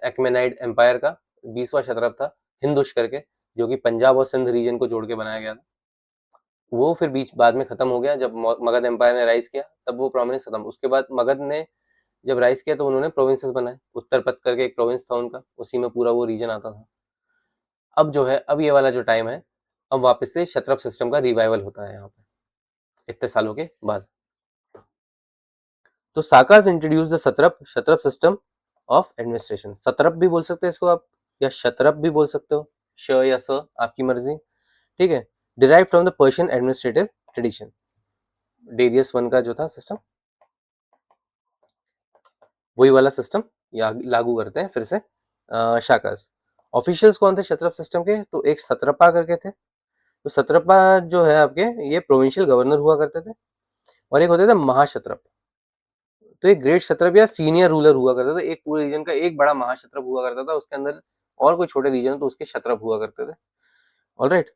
एक्मेनाइड एम्पायर का 20वां क्षत्रप था, हिंदुश करके, जो कि पंजाब और सिंध रीजन को जोड़ के बनाया गया था। वो फिर बीच बाद में खत्म हो गया जब मगध एम्पायर ने राइज किया, तब वो प्रोमिनेंस खत्म। उसके बाद मगध ने जब राइज किया तो उन्होंने प्रोविंसेस बनाए, उत्तर पथ करके एक प्रोविंस था उनका, उसी में पूरा वो रीजन आता था। अब जो है, अब ये वाला जो टाइम है, अब वापस से क्षत्रप सिस्टम का रिवाइवल होता है यहाँ पे इतने सालों के बाद। तो Sakas introduce the Kshatrapa system of administration. Satrap भी बोल सकते हैं इसको आप, या क्षत्रप भी बोल सकते हो, श या स आपकी मर्जी। ठीक है, derive from the Persian administrative tradition. Darius one का जो था सिस्टम, वही वाला सिस्टम लागू करते हैं फिर से शाकास। ऑफिशियल्स कौन थे क्षत्रप सिस्टम के? तो एक सत्रपा करके थे, तो सत्रपा जो है आपके, ये प्रोविंशियल गवर्नर हुआ करते थे, और एक होते थे महाक्षत्रप। तो एक ग्रेट क्षत्रप या सीनियर रूलर हुआ करता था, एक पूरे रीजन का एक बड़ा महाक्षत्रप हुआ करता था, उसके अंदर और कोई छोटे रीजन तो उसके क्षत्रप हुआ करते थे। ऑलराइट,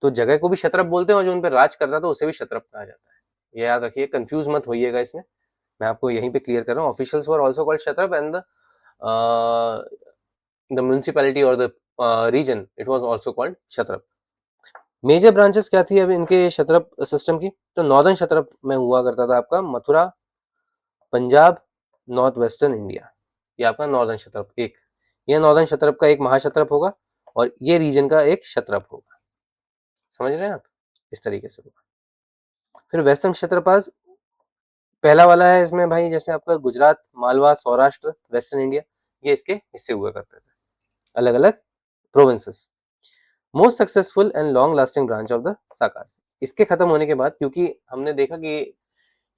तो जगह को भी क्षत्रप बोलते हैं, और जो उन पर राज करता था उसे भी क्षत्रप कहा जाता है। ये याद रखिए, कंफ्यूज मत होइएगा इसमें, मैं आपको यहीं पे क्लियर कर रहा हूँ। Officials were also called Kshatrapa, and the municipality और the region it was also called Kshatrapa. Major branches क्या थी अब इनके क्षत्रप सिस्टम की? तो नॉर्दर्न क्षत्रप में हुआ करता था आपका Mathura, Punjab, north western India, ये आपका नॉर्दर्न क्षत्रप। एक ये नॉर्दर्न क्षत्रप का एक महाक्षत्रप होगा, और ये रीजन का एक क्षत्रप होगा। समझ रहे हैं आप? इस तरीके से होगा। फिर वेस्टर्न क्षत्रपास पहला वाला है इसमें भाई, जैसे आपका गुजरात, मालवा, सौराष्ट्र, वेस्टर्न इंडिया, ये इसके हिस्से हुआ करते थे, अलग अलग provinces. Most successful and long lasting branch of the Sakas. इसके खत्म होने के बाद, क्योंकि हमने देखा कि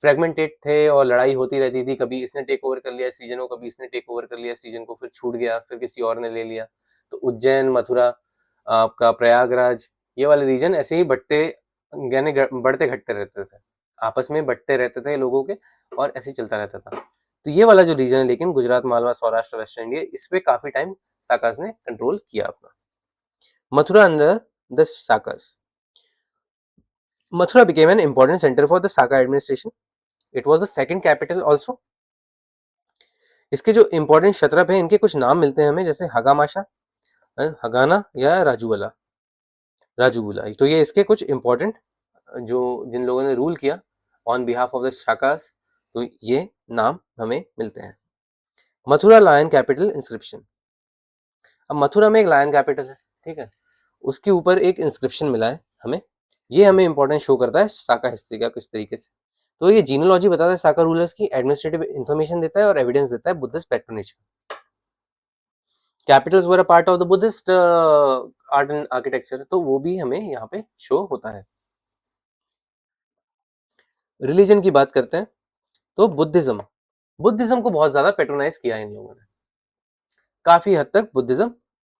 फ्रेगमेंटेड थे और लड़ाई होती रहती थी, कभी इसने टेक ओवर कर लिया इस रीजन को, कभी इसने टेक ओवर कर लिया इस रीजन को, फिर छूट गया, फिर किसी और ने ले लिया। तो उज्जैन, मथुरा, आपका प्रयागराज, ये वाले रीजन ऐसे ही बढ़ते यानी बढ़ते घटते रहते थे, आपस में बढ़ते रहते थे लोगों के, और ऐसे ही चलता रहता था। तो ये वाला जो रीजन है, लेकिन गुजरात, मालवा, सौराष्ट्र, वेस्टर्न इंडिया, इस पे काफी टाइम साकास ने कंट्रोल किया अपना। Mathura under the Sakas, Mathura became an important center for the Saka administration. It was the second capital also. इसके जो इंपॉर्टेंट क्षत्रप हैं, इनके कुछ नाम मिलते हैं हमें, जैसे हगामाशा, हगाना या राजूबुला। तो ये इसके कुछ इंपॉर्टेंट जो जिन लोगों ने रूल किया on behalf of the Shakas, तो ये नाम हमें मिलते हैं। Mathura lion capital inscription. अब मथुरा में एक लायन कैपिटल है, ठीक है, उसके ऊपर एक इंस्क्रिप्शन मिला है हमें। ये हमें इंपॉर्टेंट शो करता है साका हिस्ट्री का किस तरीके से। तो ये जीनोलॉजी बताता है साका रूलर्स की, एडमिनिस्ट्रेटिव इन्फॉर्मेशन देता है और एविडेंस देता है Buddhist patronage. Capitals were a part of the Buddhist art and architecture, तो वो भी हमें यहाँ पे शो होता है। रिलीजन की बात करते हैं तो बुद्धिज्म, बुद्धिज्म को बहुत ज्यादा पेट्रोनाइज किया है इन लोगों ने, काफी हद तक बुद्धिज्म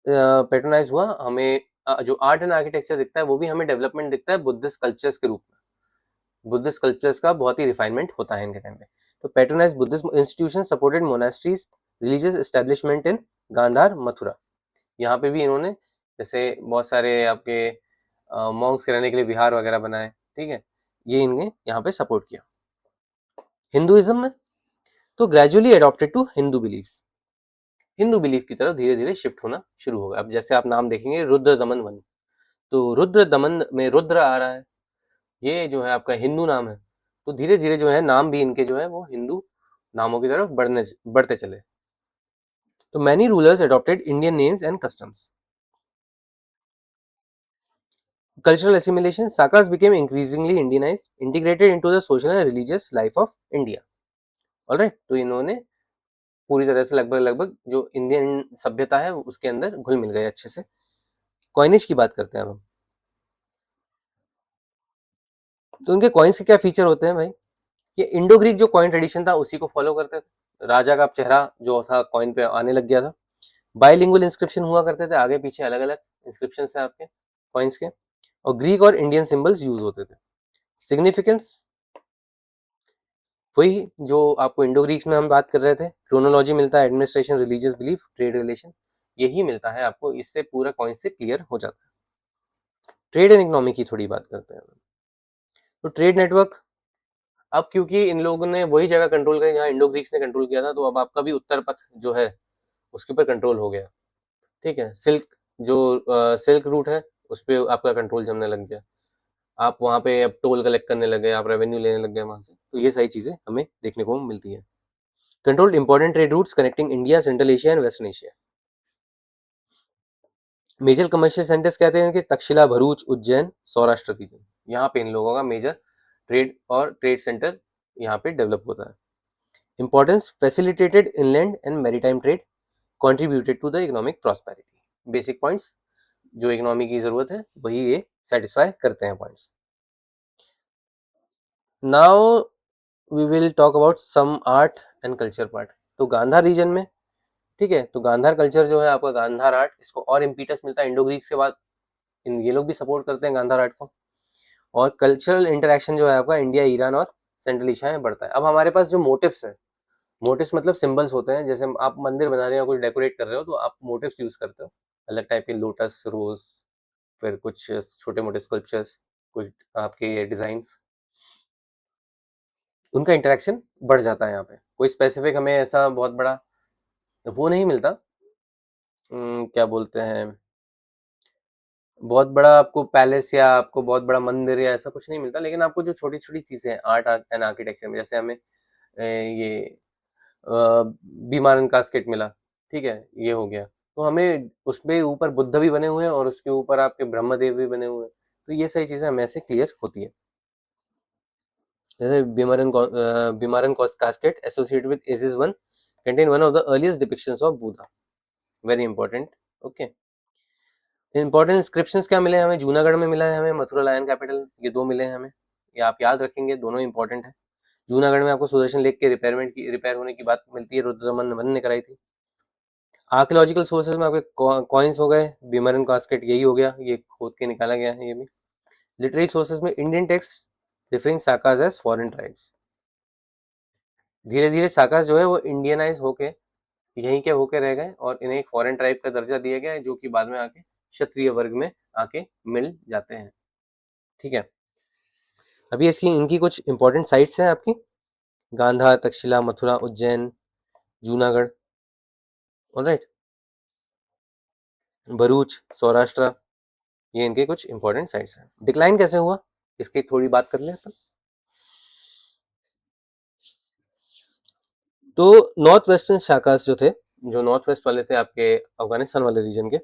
पेट्रोनाइज हुआ। हमें जो आर्ट एंड आर्किटेक्चर दिखता है वो भी हमें डेवलपमेंट दिखता है बुद्धिस्ट कल्चर्स के रूप में। बुद्धिस्ट कल्चर्स का बहुत ही रिफाइनमेंट होता है इनके टाइम पे। तो patronize Buddhist institution supported monasteries religious establishment in Gandhara Mathura. यहाँ पे भी इन्होंने जैसे बहुत सारे आपके मॉन्क्स के रहने के लिए विहार वगैरह बनाए, ठीक है, ये इनने यहाँ पे सपोर्ट किया। हिंदुइज्म में तो gradually adopted to Hindu beliefs, Hindu belief की तरफ धीरे धीरे शिफ्ट होना शुरू होगा। अब जैसे आप नाम देखेंगे रुद्र दमन वन, तो रुद्र दमन में रुद्र आ रहा है, ये जो है आपका हिंदू नाम है। तो धीरे धीरे जो है नाम भी इनके जो है वो हिंदू नामों की तरफ बढ़ते चले। तो many rulers adopted Indian names and customs. Cultural assimilation, Sakas became increasingly Indianized, integrated into the social and religious life of India. Alright, तो इन्होंने पूरी तरह से लगभग लगभग जो इंडियन सभ्यता है उसके अंदर घुल मिल गए अच्छे से। कॉइनेज की बात करते हैं अब हम। तो इनके कॉइन्स के क्या फीचर होते हैं भाई, ये इंडो ग्रीक जो कॉइन ट्रेडिशन था उसी को फॉलो करते थे। राजा का चेहरा जो था कॉइन पे आने लग गया था। बाइलिंगुअल इंस्क्रिप्शन हुआ करते थे, आगे पीछे अलग अलग इंस्क्रिप्शन है आपके कॉइन्स के, और ग्रीक और इंडियन सिंबल्स यूज होते थे। सिग्निफिकेंस वही जो आपको इंडो ग्रीक्स में हम बात कर रहे थे, क्रोनोलॉजी मिलता है, administration, religious belief, trade relation, यही मिलता है आपको, इससे पूरा कॉइन से क्लियर हो जाता है। ट्रेड एंड इकोनॉमी की थोड़ी बात करते हैं। तो ट्रेड नेटवर्क, अब क्योंकि इन लोगों ने वही जगह कंट्रोल करी जहाँ इंडो ग्रीक्स ने कंट्रोल किया था, तो अब आपका भी उत्तर पथ जो है उसके ऊपर कंट्रोल हो गया, ठीक है। सिल्क जो सिल्क रूट है उस पर आपका कंट्रोल जमने लग गया, आप वहाँ पे अब टोल कलेक्ट करने लगे, आप रेवेन्यू लेने लग गए वहाँ से। तो ये सारी चीज़ें हमें देखने को मिलती है। Controlled important trade routes connecting India, central Asia and western Asia. Major commercial centres कहते हैं कि तक्षशिला, भरूच, उज्जैन, सौराष्ट्र रीजन, यहाँ पे इन लोगों का मेजर ट्रेड और ट्रेड सेंटर यहाँ पे डेवलप होता है। Importance, facilitated inland and maritime trade, contributed to the economic prosperity. Basic points जो इकोनॉमी की जरूरत है वही ये सेटिस्फाई करते हैं points. Now we will talk about some art and culture part. तो गांधार रीजन में, ठीक है, तो गांधार कल्चर जो है आपका, गांधार आर्ट, इसको और इम्पीटस मिलता है इंडो ग्रीक्स के बाद। इन ये लोग भी सपोर्ट करते हैं गांधार आर्ट को। और कल्चरल इंटरेक्शन जो है आपका इंडिया, ईरान और सेंट्रल एशिया में बढ़ता है। अब हमारे पास जो मोटिव्स है, मोटिव्स मतलब सिंबल्स होते हैं, जैसे आप मंदिर बना रहे हो, कुछ डेकोरेट कर रहे हो, तो आप मोटिव्स यूज करते हो अलग टाइप के, लोटस, रोज, फिर कुछ छोटे मोटे स्कल्पचर्स, कुछ आपके ये डिजाइन्स, उनका इंटरेक्शन बढ़ जाता है यहाँ पे। कोई स्पेसिफिक हमें ऐसा बहुत बड़ा वो नहीं मिलता, क्या बोलते हैं, बहुत बड़ा आपको पैलेस या आपको बहुत बड़ा मंदिर या ऐसा कुछ नहीं मिलता, लेकिन आपको जो छोटी छोटी चीजें हैं आर्ट एंड आर्किटेक्चर में, जैसे हमें ये बीमारन कास्केट मिला, ठीक है, ये हो गया, तो हमें उसपे ऊपर बुद्ध भी बने हुए हैं और उसके ऊपर आपके ब्रह्मदेव भी बने हुए हैं। तो ये सारी चीजें हमें से क्लियर होती है। जैसे Bimaran casket associated with Azes one contain one of the earliest depictions of Buddha, very important. Okay, important inscriptions क्या मिले हमें, जूनागढ़ में मिला है हमें, मथुरा लायन कैपिटल, ये दो मिले हैं हमें, ये आप याद रखेंगे, दोनों इंपॉर्टेंट है। जूनागढ़ में आपको सुदर्शन लेक के रिपेयर होने की बात मिलती है, रुद्रदमन वन ने कराई थी। आर्कियोलॉजिकल सोर्सेज में आपके कॉइन्स हो गए, बीमरन कास्केट यही हो गया, ये खोद के निकाला गया है ये भी। लिटरेरी सोर्सेज में Indian text referring साकाज as foreign tribes. धीरे धीरे साकाज जो है वो इंडियनाइज होके यहीं के होके रह गए और इन्हें एक फॉरेन ट्राइब का दर्जा दिया गया है, जो कि बाद में आके क्षत्रिय वर्ग में आके मिल जाते हैं, ठीक है। अभी इसकी इनकी कुछ इंपॉर्टेंट साइट्स हैं आपकी, गांधार, तक्षशिला, मथुरा, उज्जैन, जूनागढ़, ऑलराइट। भरूच, सौराष्ट्र, ये इनके कुछ इंपॉर्टेंट साइट्स हैं। डिक्लाइन कैसे हुआ इसकी थोड़ी बात कर लें अपन। तो नॉर्थ वेस्टर्न शाकास जो थे, जो नॉर्थ वेस्ट वाले थे आपके अफगानिस्तान वाले रीजन के,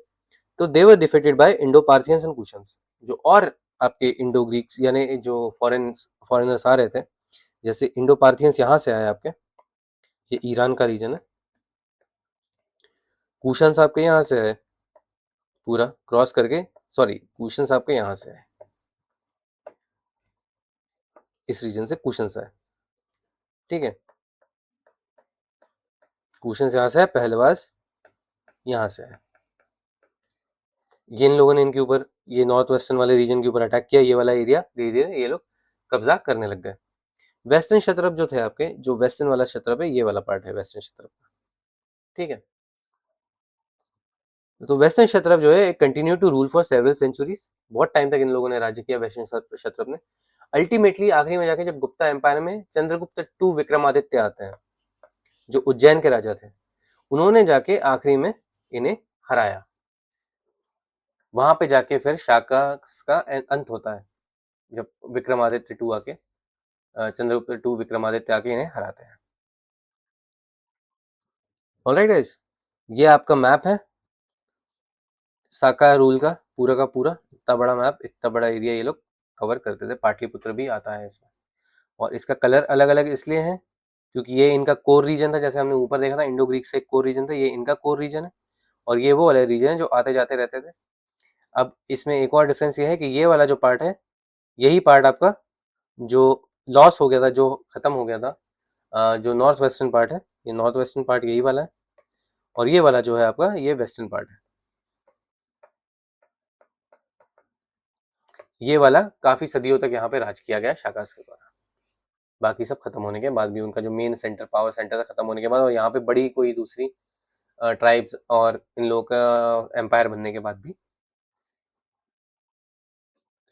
तो they were defeated by Indo Parthians and Kushans. जो और आपके इंडो ग्रीक्स यानी जो फॉरेनर्स आ रहे थे, जैसे इंडो पार्थियंस यहाँ से आए आपके, ये ईरान का रीजन है। कुशन्स आपके यहाँ से आए पूरा क्रॉस करके, सॉरी कुशन्स आपके यहाँ से आए, इस रीजन से कुशन्स आए, ठीक है। कुशन्स यहाँ से आए, पहलवास यहाँ से आए। ये इन लोगों ने इनके ऊपर, ये नॉर्थ वेस्टर्न वाले रीजन के ऊपर अटैक किया, ये वाला एरिया धीरे धीरे ये लोग कब्जा करने लग गए। वेस्टर्न क्षत्रप जो थे आपके, जो वेस्टर्न वाला क्षत्रप है, ये वाला पार्ट है वेस्टर्न क्षत्रप का, ठीक है। तो वेस्टर्न क्षत्रप जो है continue to rule for several centuries, बहुत टाइम तक इन लोगों ने राज्य किया वेस्टर्न क्षत्रप ने। अल्टीमेटली आखिरी में जाके जब गुप्ता एम्पायर में चंद्रगुप्त टू विक्रमादित्य आते हैं, जो उज्जैन के राजा थे, उन्होंने जाके आखिरी में इन्हें हराया। वहां पे जाके फिर शाका का अंत होता है, जब विक्रमादित्य टू आके चंद्रगुप्त टू विक्रमादित्य आके इन्हें हराते हैं। ऑलराइट गाइस, ये आपका मैप है साका रूल का पूरा इतना बड़ा मैप, इतना बड़ा एरिया ये लोग कवर करते थे। पाटलिपुत्र भी आता है इसमें, और इसका कलर अलग अलग इसलिए है क्योंकि ये इनका कोर रीजन था। जैसे हमने ऊपर देखा था, इंडो ग्रीक से एक कोर रीजन था, ये इनका कोर रीजन है, और ये वो वाले रीजन है जो आते जाते रहते थे। अब इसमें एक और डिफरेंस ये है कि ये वाला जो पार्ट है, यही पार्ट आपका जो लॉस हो गया था, जो खत्म हो गया था, जो नॉर्थ वेस्टर्न पार्ट है, ये नॉर्थ वेस्टर्न पार्ट यही वाला है, और ये वाला जो है आपका, ये वेस्टर्न पार्ट है। ये वाला काफी सदियों तक यहाँ पे राज किया गया शाकास के द्वारा। बाकी सब खत्म होने के बाद भी, उनका जो मेन सेंटर, पावर सेंटर था, खत्म होने के बाद, और यहाँ पे बड़ी कोई दूसरी ट्राइब्स और इन लोगों का एम्पायर बनने के बाद भी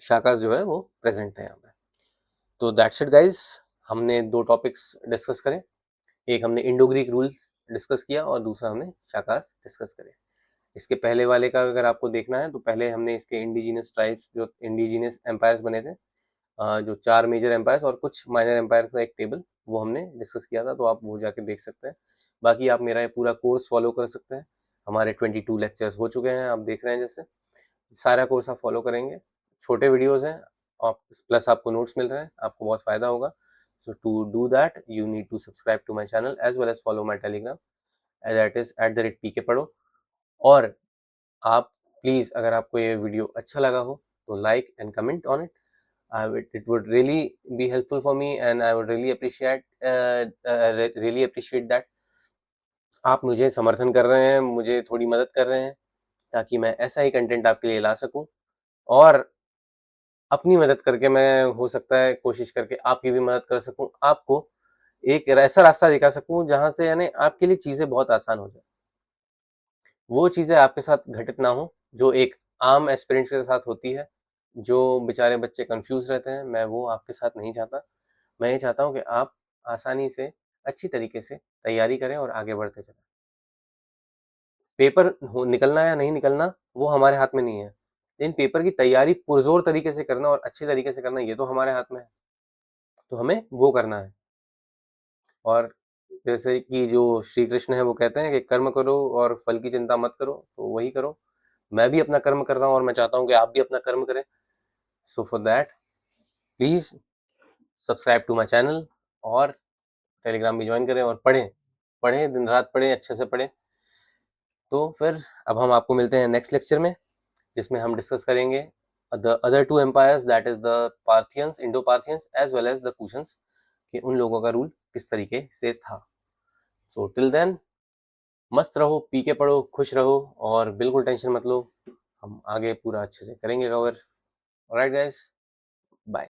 शाकास जो है वो प्रेजेंट है यहाँ पे। तो दैट्स इट गाइस, हमने दो टॉपिक्स डिस्कस करे, एक हमने इंडो ग्रीक रूल डिस्कस किया और दूसरा हमने शाकास डिस्कस करे। इसके पहले वाले का अगर आपको देखना है तो पहले हमने इसके इंडिजिनस ट्राइब्स, जो इंडिजिनस एम्पायर्स बने थे, जो 4 मेजर एम्पायर्स और कुछ माइनर एम्पायर का एक टेबल, वो हमने डिस्कस किया था, तो आप वो जाके देख सकते हैं। बाकी आप मेरा ये पूरा कोर्स फॉलो कर सकते हैं। हमारे 22 लेक्चर्स हो चुके हैं, आप देख रहे हैं। जैसे सारा कोर्स आप फॉलो करेंगे, छोटे वीडियोस हैं, और प्लस आपको नोट्स मिल रहे हैं, आपको बहुत फायदा होगा। So to do that you need to subscribe to my channel as well as follow my Telegram, that is @PK पढ़ो। और आप प्लीज़, अगर आपको ये वीडियो अच्छा लगा हो तो like and comment on it. It would really be helpful for me and I would really appreciate that आप मुझे समर्थन कर रहे हैं, मुझे थोड़ी मदद कर रहे हैं, ताकि मैं ऐसा ही कंटेंट आपके लिए ला सकूं, और अपनी मदद करके मैं, हो सकता है कोशिश करके आपकी भी मदद कर सकूं, आपको एक ऐसा रास्ता दिखा सकूं जहां से यानी आपके लिए चीज़ें बहुत आसान हो जाए। वो चीज़ें आपके साथ घटित ना हो जो एक आम एस्पिरेंट्स के साथ होती है, जो बेचारे बच्चे कंफ्यूज रहते हैं। मैं वो आपके साथ नहीं चाहता। मैं ये चाहता हूँ कि आप आसानी से, अच्छी तरीके से तैयारी करें और आगे बढ़ते चलें। पेपर हो निकलना या नहीं निकलना वो हमारे हाथ में नहीं है, लेकिन पेपर की तैयारी पुरजोर तरीके से करना और अच्छे तरीके से करना, ये तो हमारे हाथ में है। तो हमें वो करना है। और जैसे कि जो श्री कृष्ण है वो कहते हैं कि कर्म करो और फल की चिंता मत करो, तो वही करो। मैं भी अपना कर्म कर रहा हूँ और मैं चाहता हूँ कि आप भी अपना कर्म करें। So for that please subscribe to my channel, और टेलीग्राम भी ज्वाइन करें, और पढ़ें पढ़ें, दिन रात पढ़ें, अच्छे से पढ़ें। तो फिर अब हम आपको मिलते हैं नेक्स्ट लेक्चर में, जिसमें हम डिस्कस करेंगे the other two empires, that is the Parthians, Indo Parthians as well as the Kushans, कि उन लोगों का रूल किस तरीके से था। सो टिल देन, मस्त रहो, पी के पढ़ो, खुश रहो, और बिल्कुल टेंशन मत लो, हम आगे पूरा अच्छे से करेंगे कवर। Alright guys.